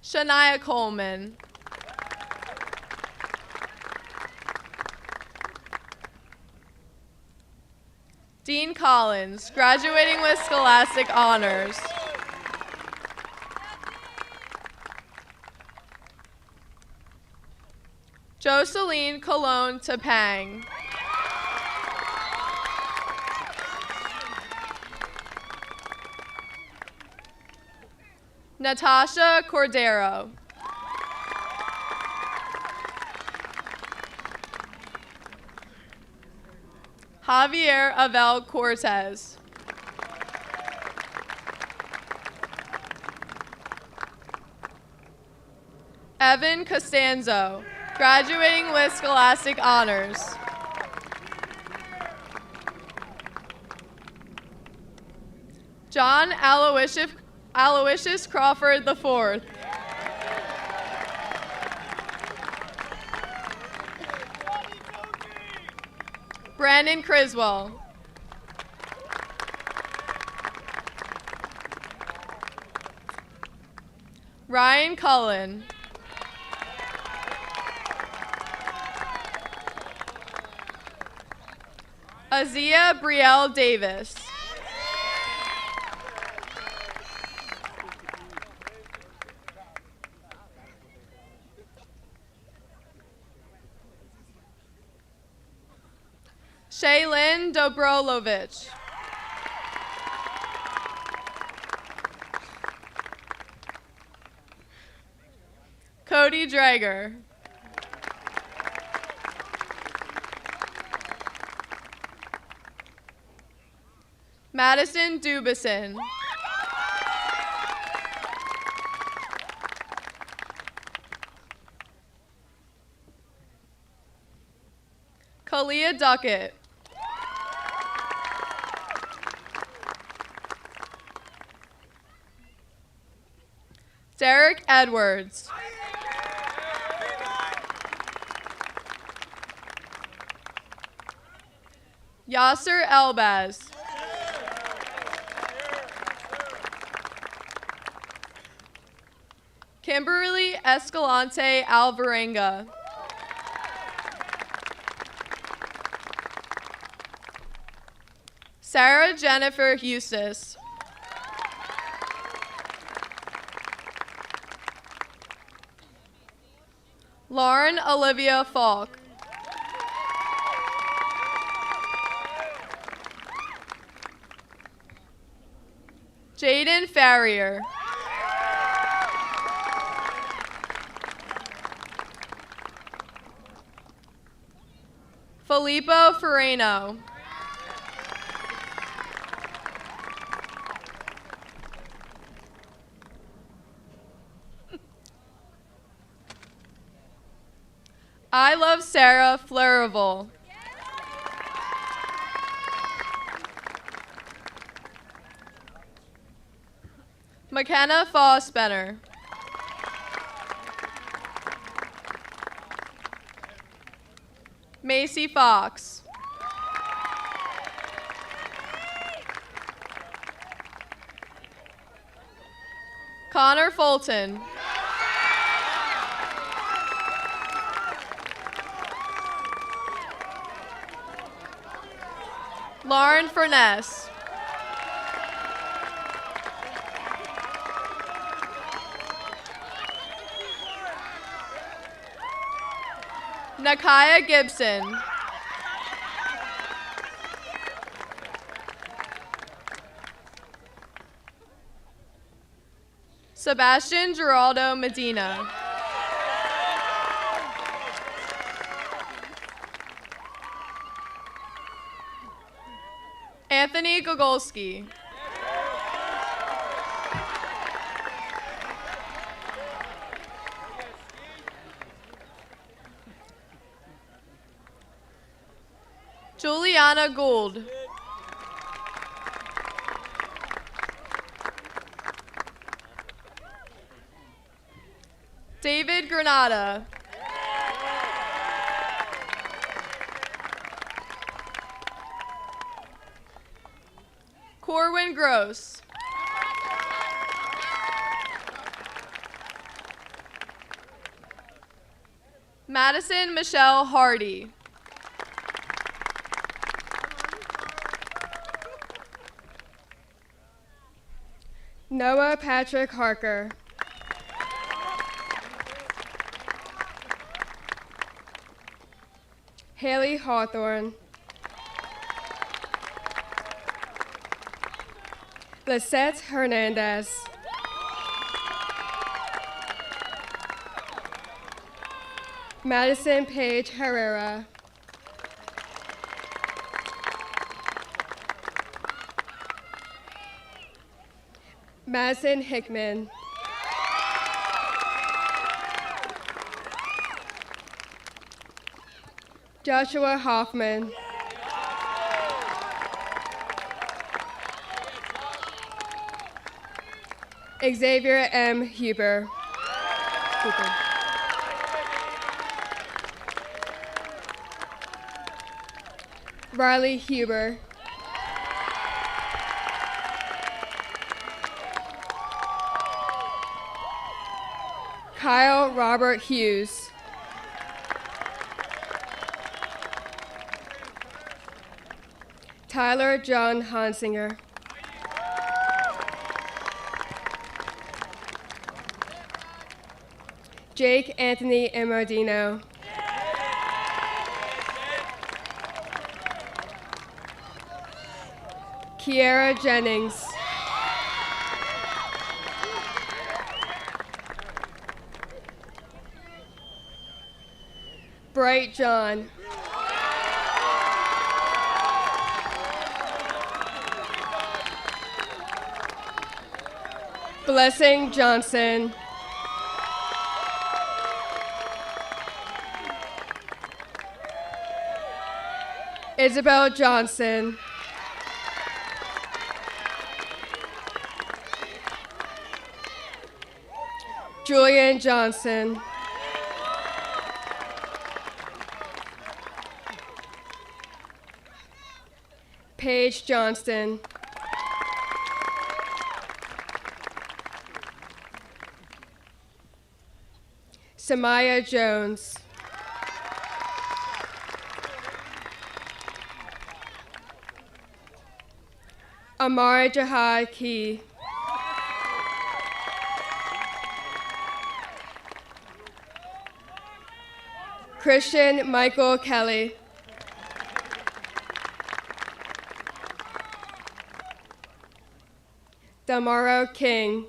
Shania Coleman. Dean Collins, graduating with Scholastic Honors. Jocelyn Cologne Tepang. Natasha Cordero. Javier Avel Cortez. Evan Costanzo, graduating with Scholastic Honors. John Aloysius Crawford IV. Brandon Criswell. Ryan Cullen. Azia Brielle Davis. Shaylin Dobrolovich. Cody Drager. Madison Dubison. Kalia Duckett. Derek Edwards. Yasser Elbaz. Kimberly Escalante Alvarenga. Sarah Jennifer Eustace. Lauren Olivia Falk. Jaden Farrier. Filippo Ferrano. I love Sarah Fleurival. McKenna Fossbenner. Macy Fox. Connor Fulton. Lauren Furness. Nakaya Gibson. Sebastian Geraldo Medina. Anthony Gogolski. Juliana Gould. David Granada. Corwin Gross. Madison Michelle Hardy. Noah Patrick Harker. Haley Hawthorne. Lisette Hernandez. Madison Paige Herrera. Madison Hickman. Joshua Hoffman. Xavier M. Huber. Riley Huber. Kyle Robert Hughes. Tyler John Hansinger. Jake Anthony Imardino. Kiera Jennings. Bright John. Blessing Johnson. Isabel Johnson. Julian Johnson. Paige Johnston. Samaya Jones. Amara Jahad Key. Christian Michael Kelly. Damaro King.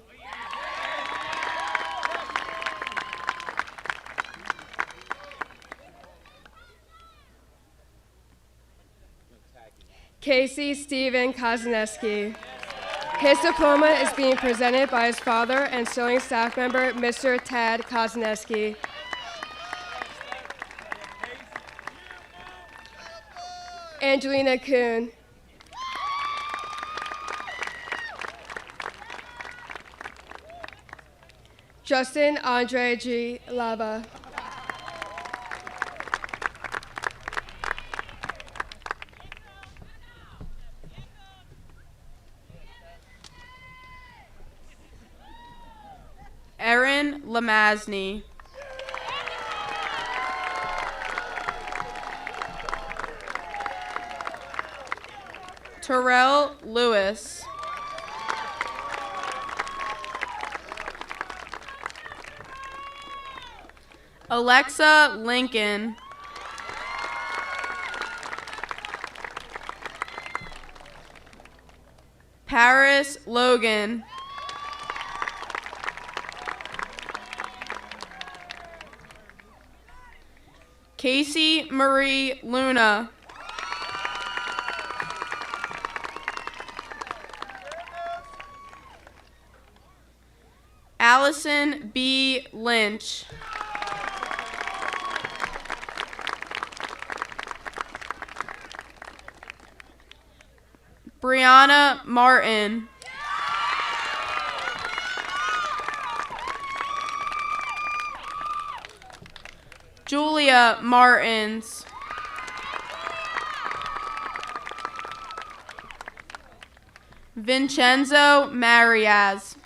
Casey Stephen Kozineski. His diploma is being presented by his father and Sterling staff member, Mr. Tad Kozineski. Angelina Kuhn. Justin Andre G. Lava. Erin Lamazney. Terrell Lewis. Alexa Lincoln. Paris Logan. Casey Marie Luna. Allison B. Lynch. Brianna Martin. Julia Martins. Vincenzo Mariaz.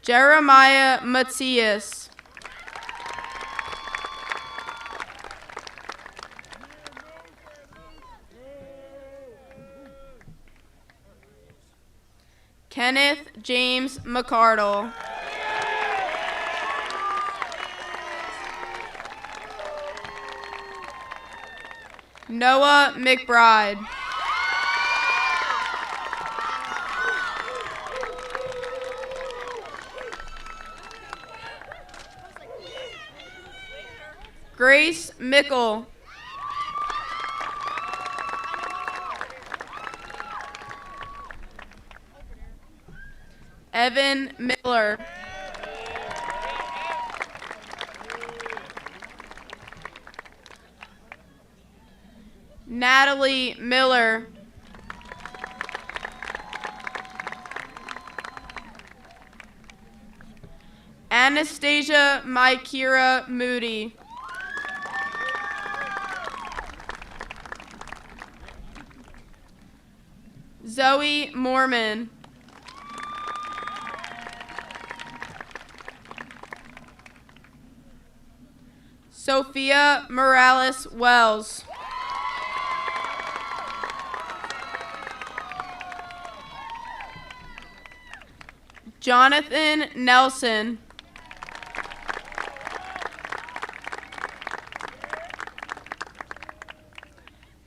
Jeremiah Matias. Kenneth James McCardle. Noah McBride. Grace Mickle. Evan Miller. Natalie Miller. Anastasia Mykira Moody. Zoe Mormon. Sophia Morales Wells. Jonathan Nelson.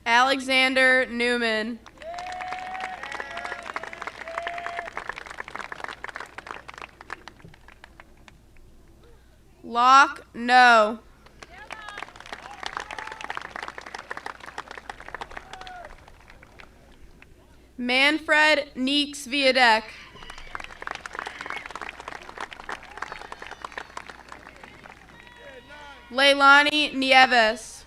Alexander Newman. Locke No. Manfred Neeks Viadek. Leilani Nieves.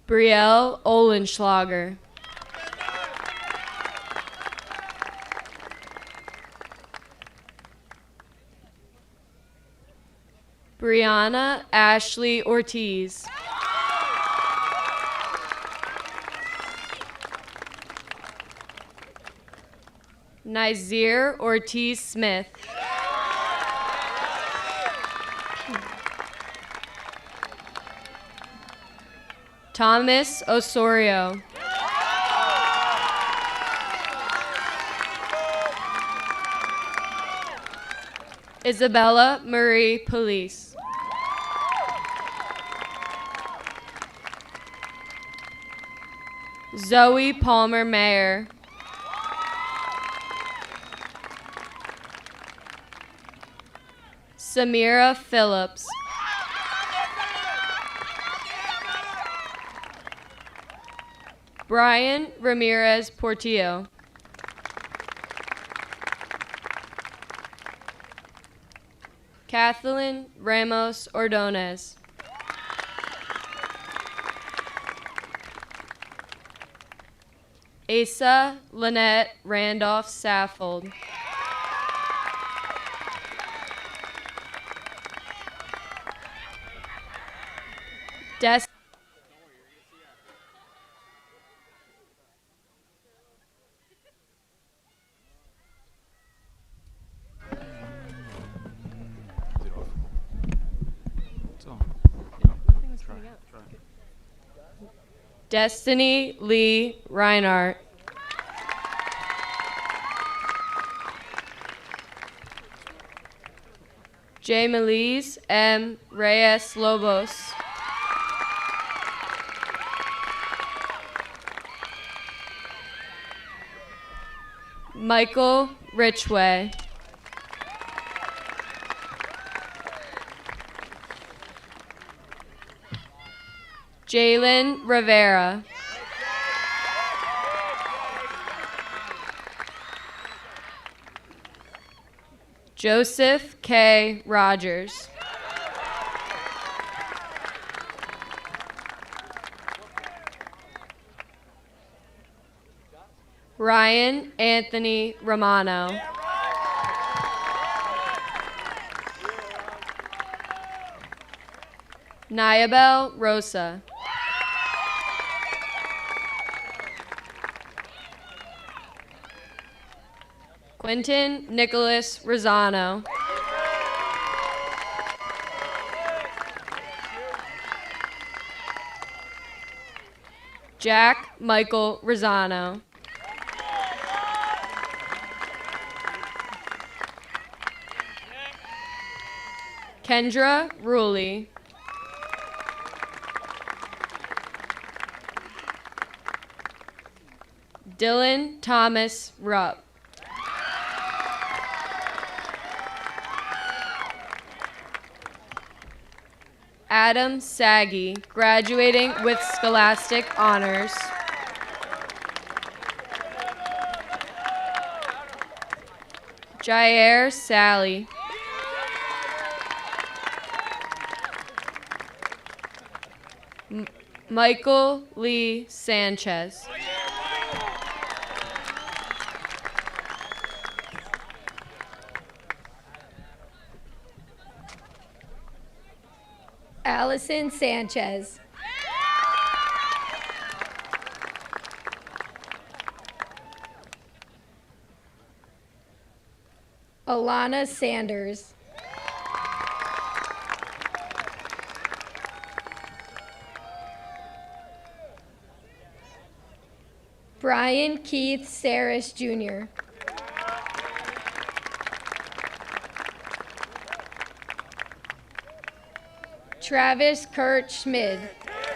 Brielle Olenschlager. Brianna Ashley Ortiz. Nazir Ortiz Smith. Thomas Osorio. Isabella Marie Police. Zoe Palmer Mayer. Samira Phillips. Brian Ramirez Portillo. Kathleen Ramos Ordonez. Asa Lynette Randolph Saffold. Destiny Lee Reinhardt. J. Melise M. Reyes Lobos. Michael Richway. Jalen Rivera. Joseph K. Rogers. Ryan Anthony Romano. Niabel Rosa. Quentin Nicholas Rosano. Jack Michael Rosano. Kendra Ruley. Dylan Thomas Rupp. Adam Saggy, graduating with Scholastic Honors. Jair Sally. Michael Lee Sanchez. Allison Sanchez. Alana Sanders. Brian Keith Saris Jr. Travis Kurt Schmid.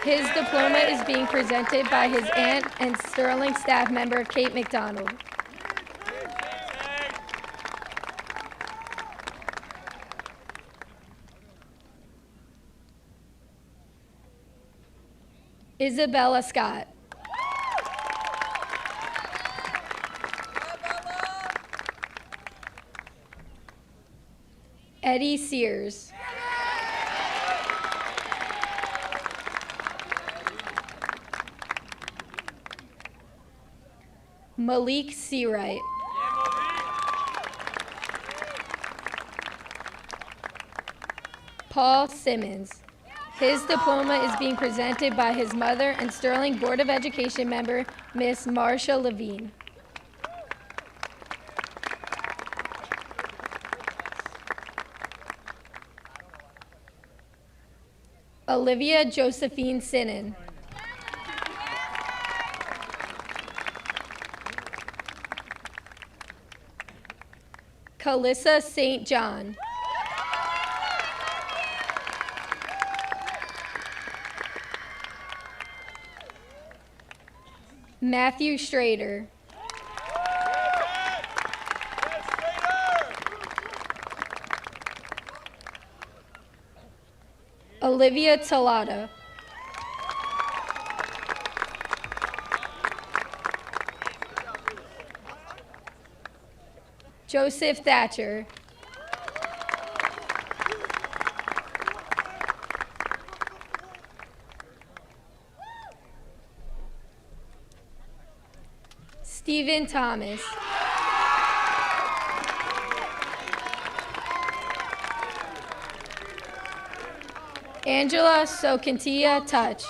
His diploma is being presented by his aunt and Sterling staff member Kate McDonald. Isabella Scott. Eddie Sears. Malik Seawright. Paul Simmons. His diploma is being presented by his mother and Sterling Board of Education member, Miss Marsha Levine. Olivia Josephine Sinnen. Calissa St. John. Matthew Schrader. Olivia Talata. Joseph Thatcher. Stephen Thomas. Angela Socantia Touch.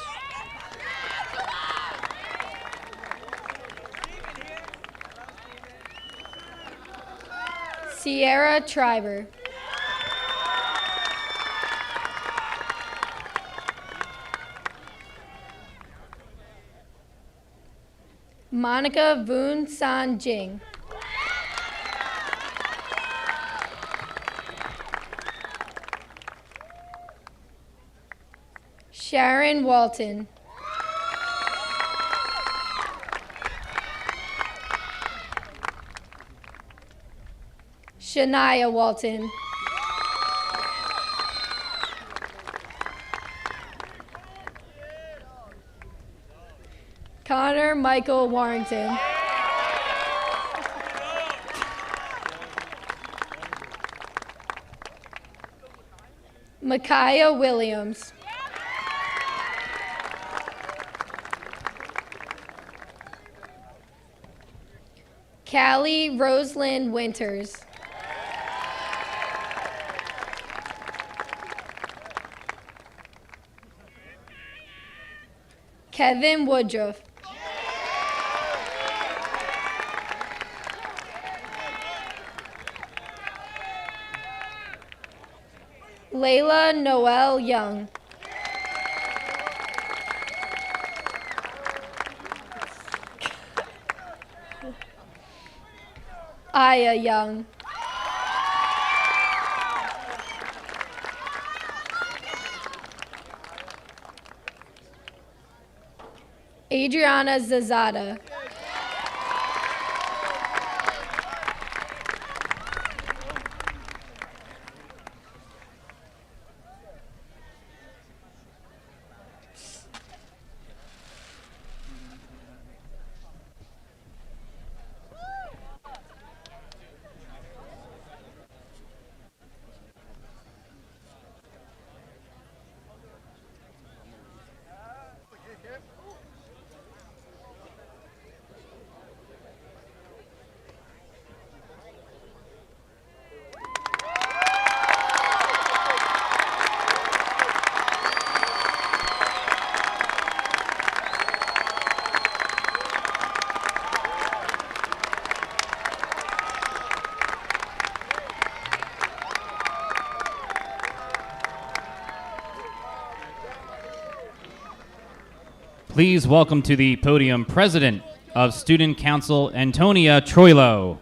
Sierra Triber. Monica Voon San Jing. Sharon Walton. Shania Walton. Connor Michael Warrington. Micaiah Williams. Callie Rosalind Winters. Kevin Woodruff. Layla Noel Young. Aya Young. Adriana Zazada. Please welcome to the podium President of Student Council, Antonia Troilo.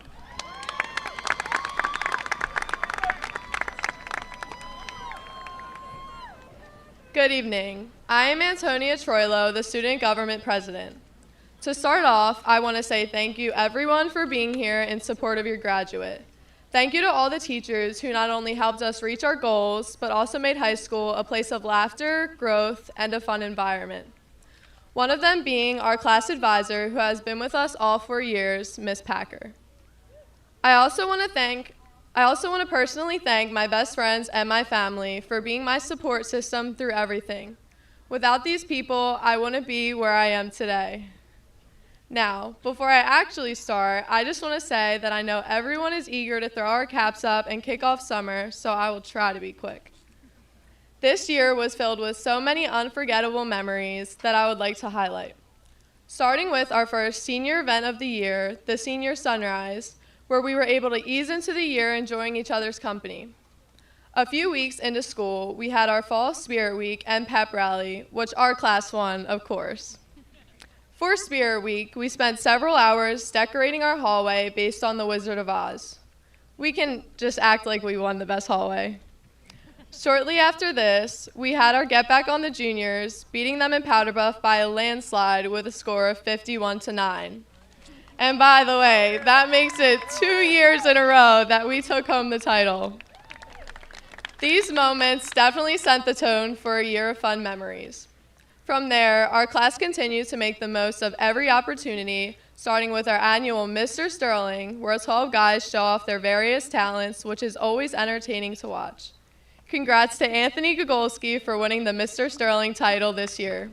Good evening. I am Antonia Troilo, the Student Government President. To start off, I want to say thank you everyone for being here in support of your graduate. Thank you to all the teachers who not only helped us reach our goals, but also made high school a place of laughter, growth, and a fun environment. One of them being our class advisor who has been with us all 4 years, Miss Packer. I also want to personally thank my best friends and my family for being my support system through everything. Without these people, I wouldn't be where I am today. Now, before I actually start, I just want to say that I know everyone is eager to throw our caps up and kick off summer, so I will try to be quick. This year was filled with so many unforgettable memories that I would like to highlight. Starting with our first senior event of the year, the Senior Sunrise, where we were able to ease into the year enjoying each other's company. A few weeks into school, we had our Fall Spirit Week and Pep Rally, which our class won, of course. For Spirit Week, we spent several hours decorating our hallway based on the Wizard of Oz. We can just act like we won the best hallway. Shortly after this, we had our Get Back on the Juniors, beating them in Powder Buff by a landslide with a score of 51-9. And by the way, that makes it 2 years in a row that we took home the title. These moments definitely set the tone for a year of fun memories. From there, our class continued to make the most of every opportunity, starting with our annual Mr. Sterling, where 12 guys show off their various talents, which is always entertaining to watch. Congrats to Anthony Gogolski for winning the Mr. Sterling title this year.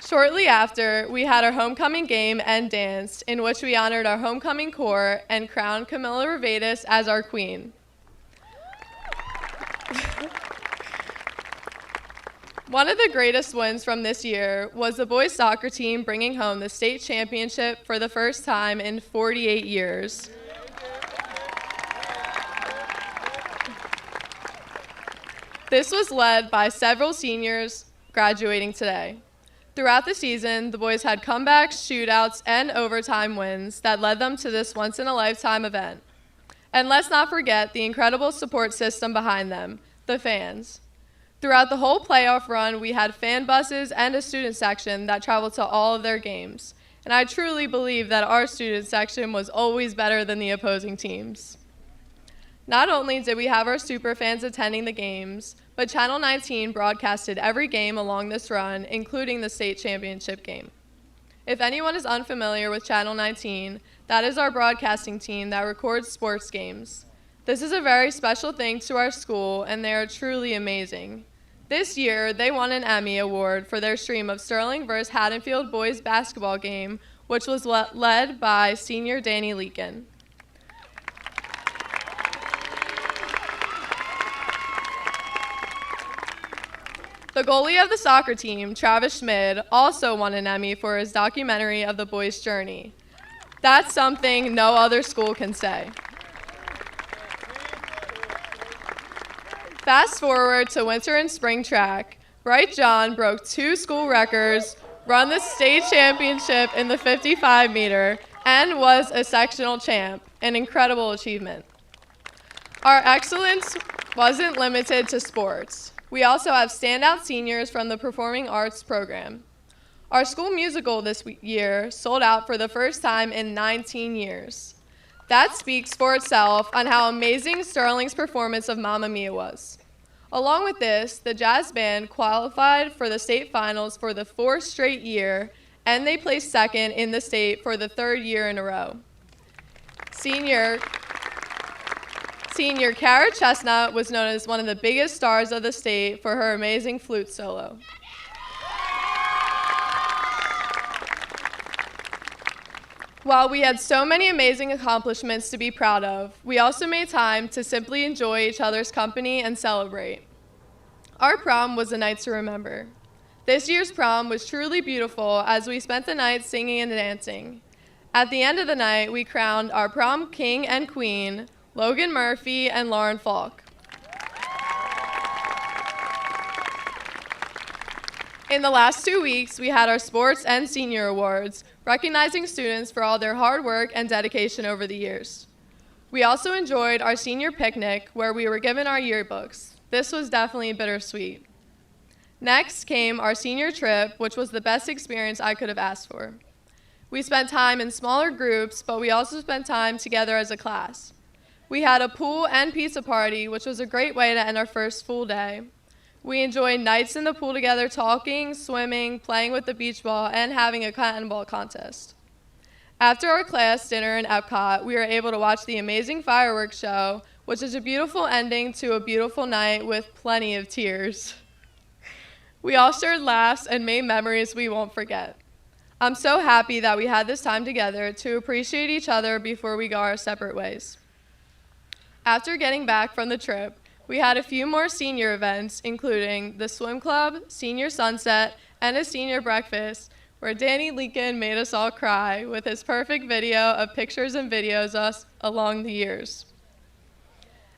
Shortly after, we had our homecoming game and dance, in which we honored our homecoming corps and crowned Camilla Revatus as our queen. One of the greatest wins from this year was the boys soccer team bringing home the state championship for the first time in 48 years. This was led by several seniors graduating today. Throughout the season, the boys had comebacks, shootouts, and overtime wins that led them to this once-in-a-lifetime event. And let's not forget the incredible support system behind them, the fans. Throughout the whole playoff run, we had fan buses and a student section that traveled to all of their games. And I truly believe that our student section was always better than the opposing teams. Not only did we have our super fans attending the games, but Channel 19 broadcasted every game along this run, including the state championship game. If anyone is unfamiliar with Channel 19, that is our broadcasting team that records sports games. This is a very special thing to our school, and they are truly amazing. This year, they won an Emmy Award for their stream of Sterling vs. Haddonfield boys basketball game, which was led by senior Danny Leakin. The goalie of the soccer team, Travis Schmid, also won an Emmy for his documentary of the boys' journey. That's something no other school can say. Fast forward to winter and spring track. Bright John broke 2 school records, run the state championship in the 55 meter, and was a sectional champ, an incredible achievement. Our excellence wasn't limited to sports. We also have standout seniors from the Performing Arts program. Our school musical this year sold out for the first time in 19 years. That speaks for itself on how amazing Sterling's performance of Mamma Mia was. Along with this, the jazz band qualified for the state finals for the 4th straight year, and they placed second in the state for the 3rd year in a row. Senior Kara Chestnut was known as one of the biggest stars of the state for her amazing flute solo. While we had so many amazing accomplishments to be proud of, we also made time to simply enjoy each other's company and celebrate. Our prom was a night to remember. This year's prom was truly beautiful as we spent the night singing and dancing. At the end of the night, we crowned our prom king and queen, Logan Murphy and Lauren Falk. In the last 2 weeks, we had our sports and senior awards, recognizing students for all their hard work and dedication over the years. We also enjoyed our senior picnic where we were given our yearbooks. This was definitely bittersweet. Next came our senior trip, which was the best experience I could have asked for. We spent time in smaller groups, but we also spent time together as a class. We had a pool and pizza party, which was a great way to end our first full day. We enjoyed nights in the pool together, talking, swimming, playing with the beach ball, and having a cannonball contest. After our class dinner in Epcot, we were able to watch the amazing fireworks show, which is a beautiful ending to a beautiful night with plenty of tears. We all shared laughs and made memories we won't forget. I'm so happy that we had this time together to appreciate each other before we go our separate ways. After getting back from the trip, we had a few more senior events, including the swim club, senior sunset, and a senior breakfast, where Danny Leakin made us all cry with his perfect video of pictures and videos of us along the years.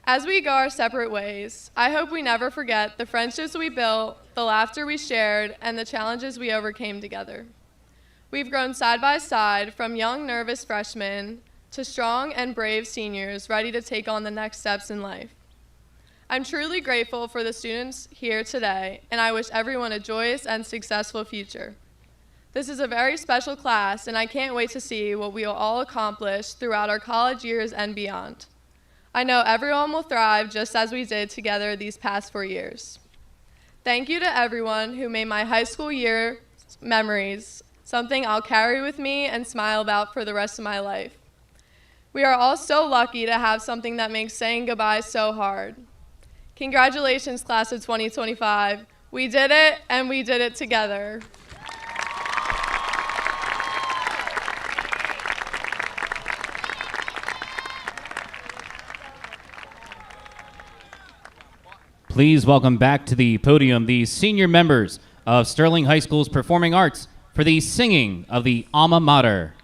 As we go our separate ways, I hope we never forget the friendships we built, the laughter we shared, and the challenges we overcame together. We've grown side by side from young, nervous freshmen to strong and brave seniors ready to take on the next steps in life. I'm truly grateful for the students here today, and I wish everyone a joyous and successful future. This is a very special class, and I can't wait to see what we will all accomplish throughout our college years and beyond. I know everyone will thrive just as we did together these past 4 years. Thank you to everyone who made my high school year memories something I'll carry with me and smile about for the rest of my life. We are all so lucky to have something that makes saying goodbye so hard. Congratulations, class of 2025. We did it, and we did it together. Please welcome back to the podium the senior members of Sterling High School's Performing Arts for the singing of the Alma Mater.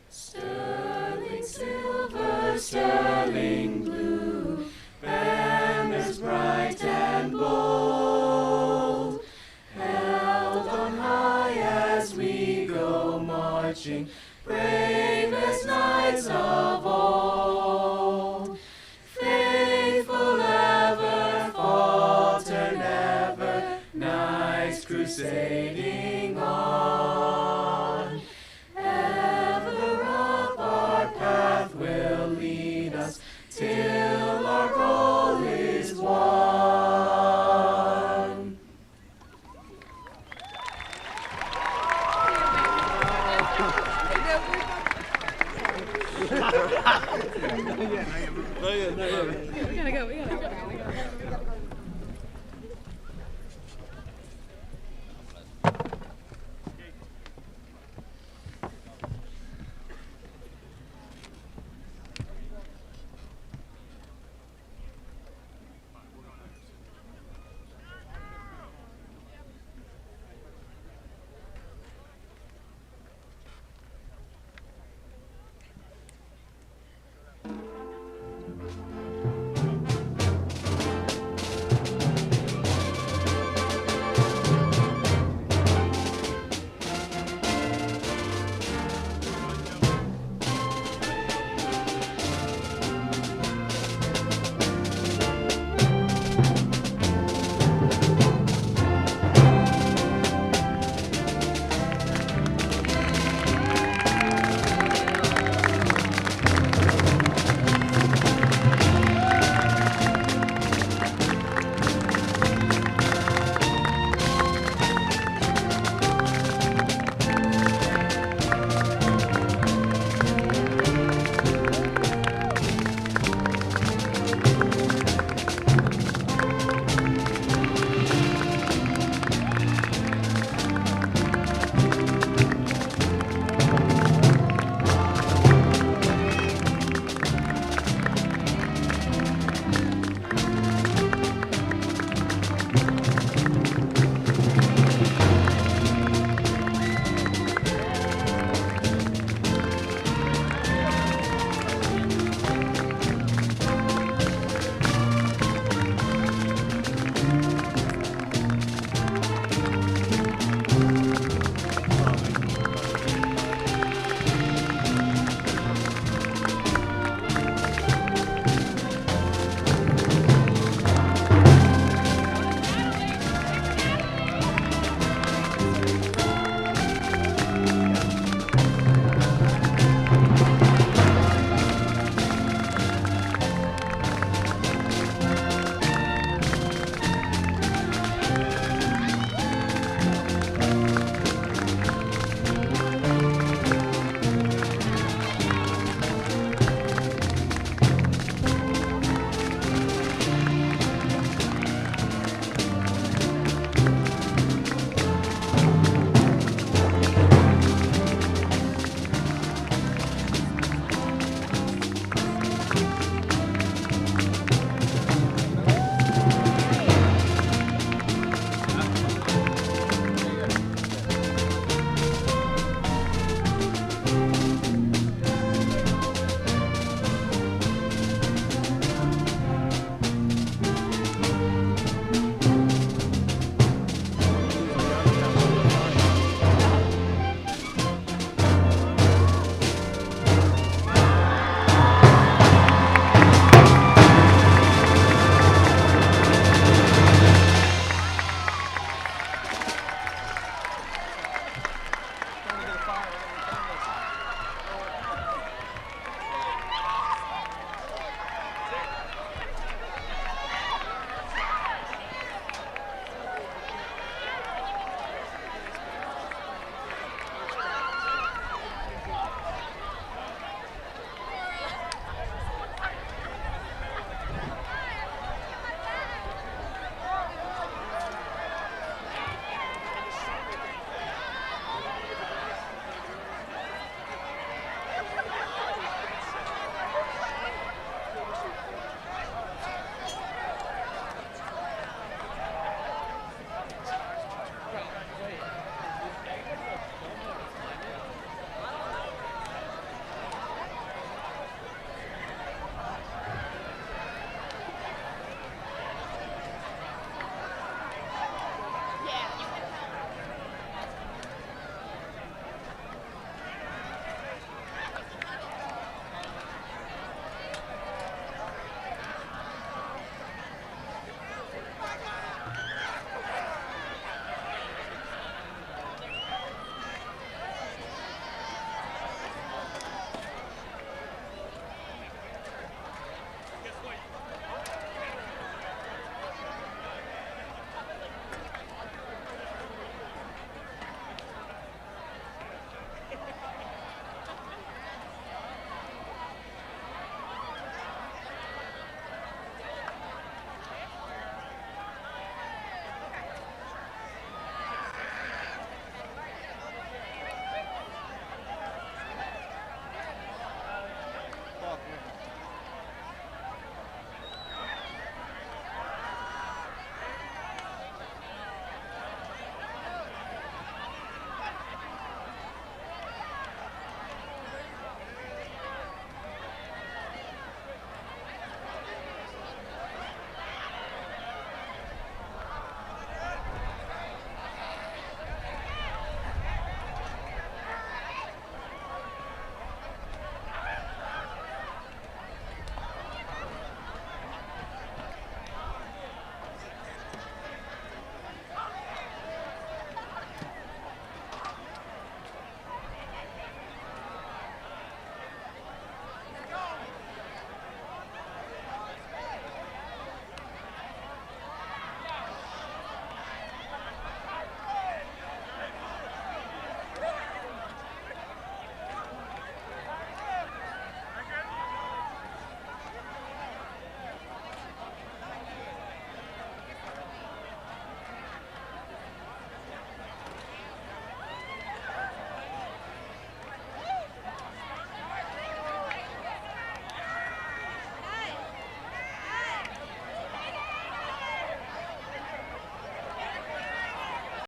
Sterling silver, sterling blue, banners bright and bold, held on high as we go marching, bravest knights of old. Faithful ever, falter never, knights crusading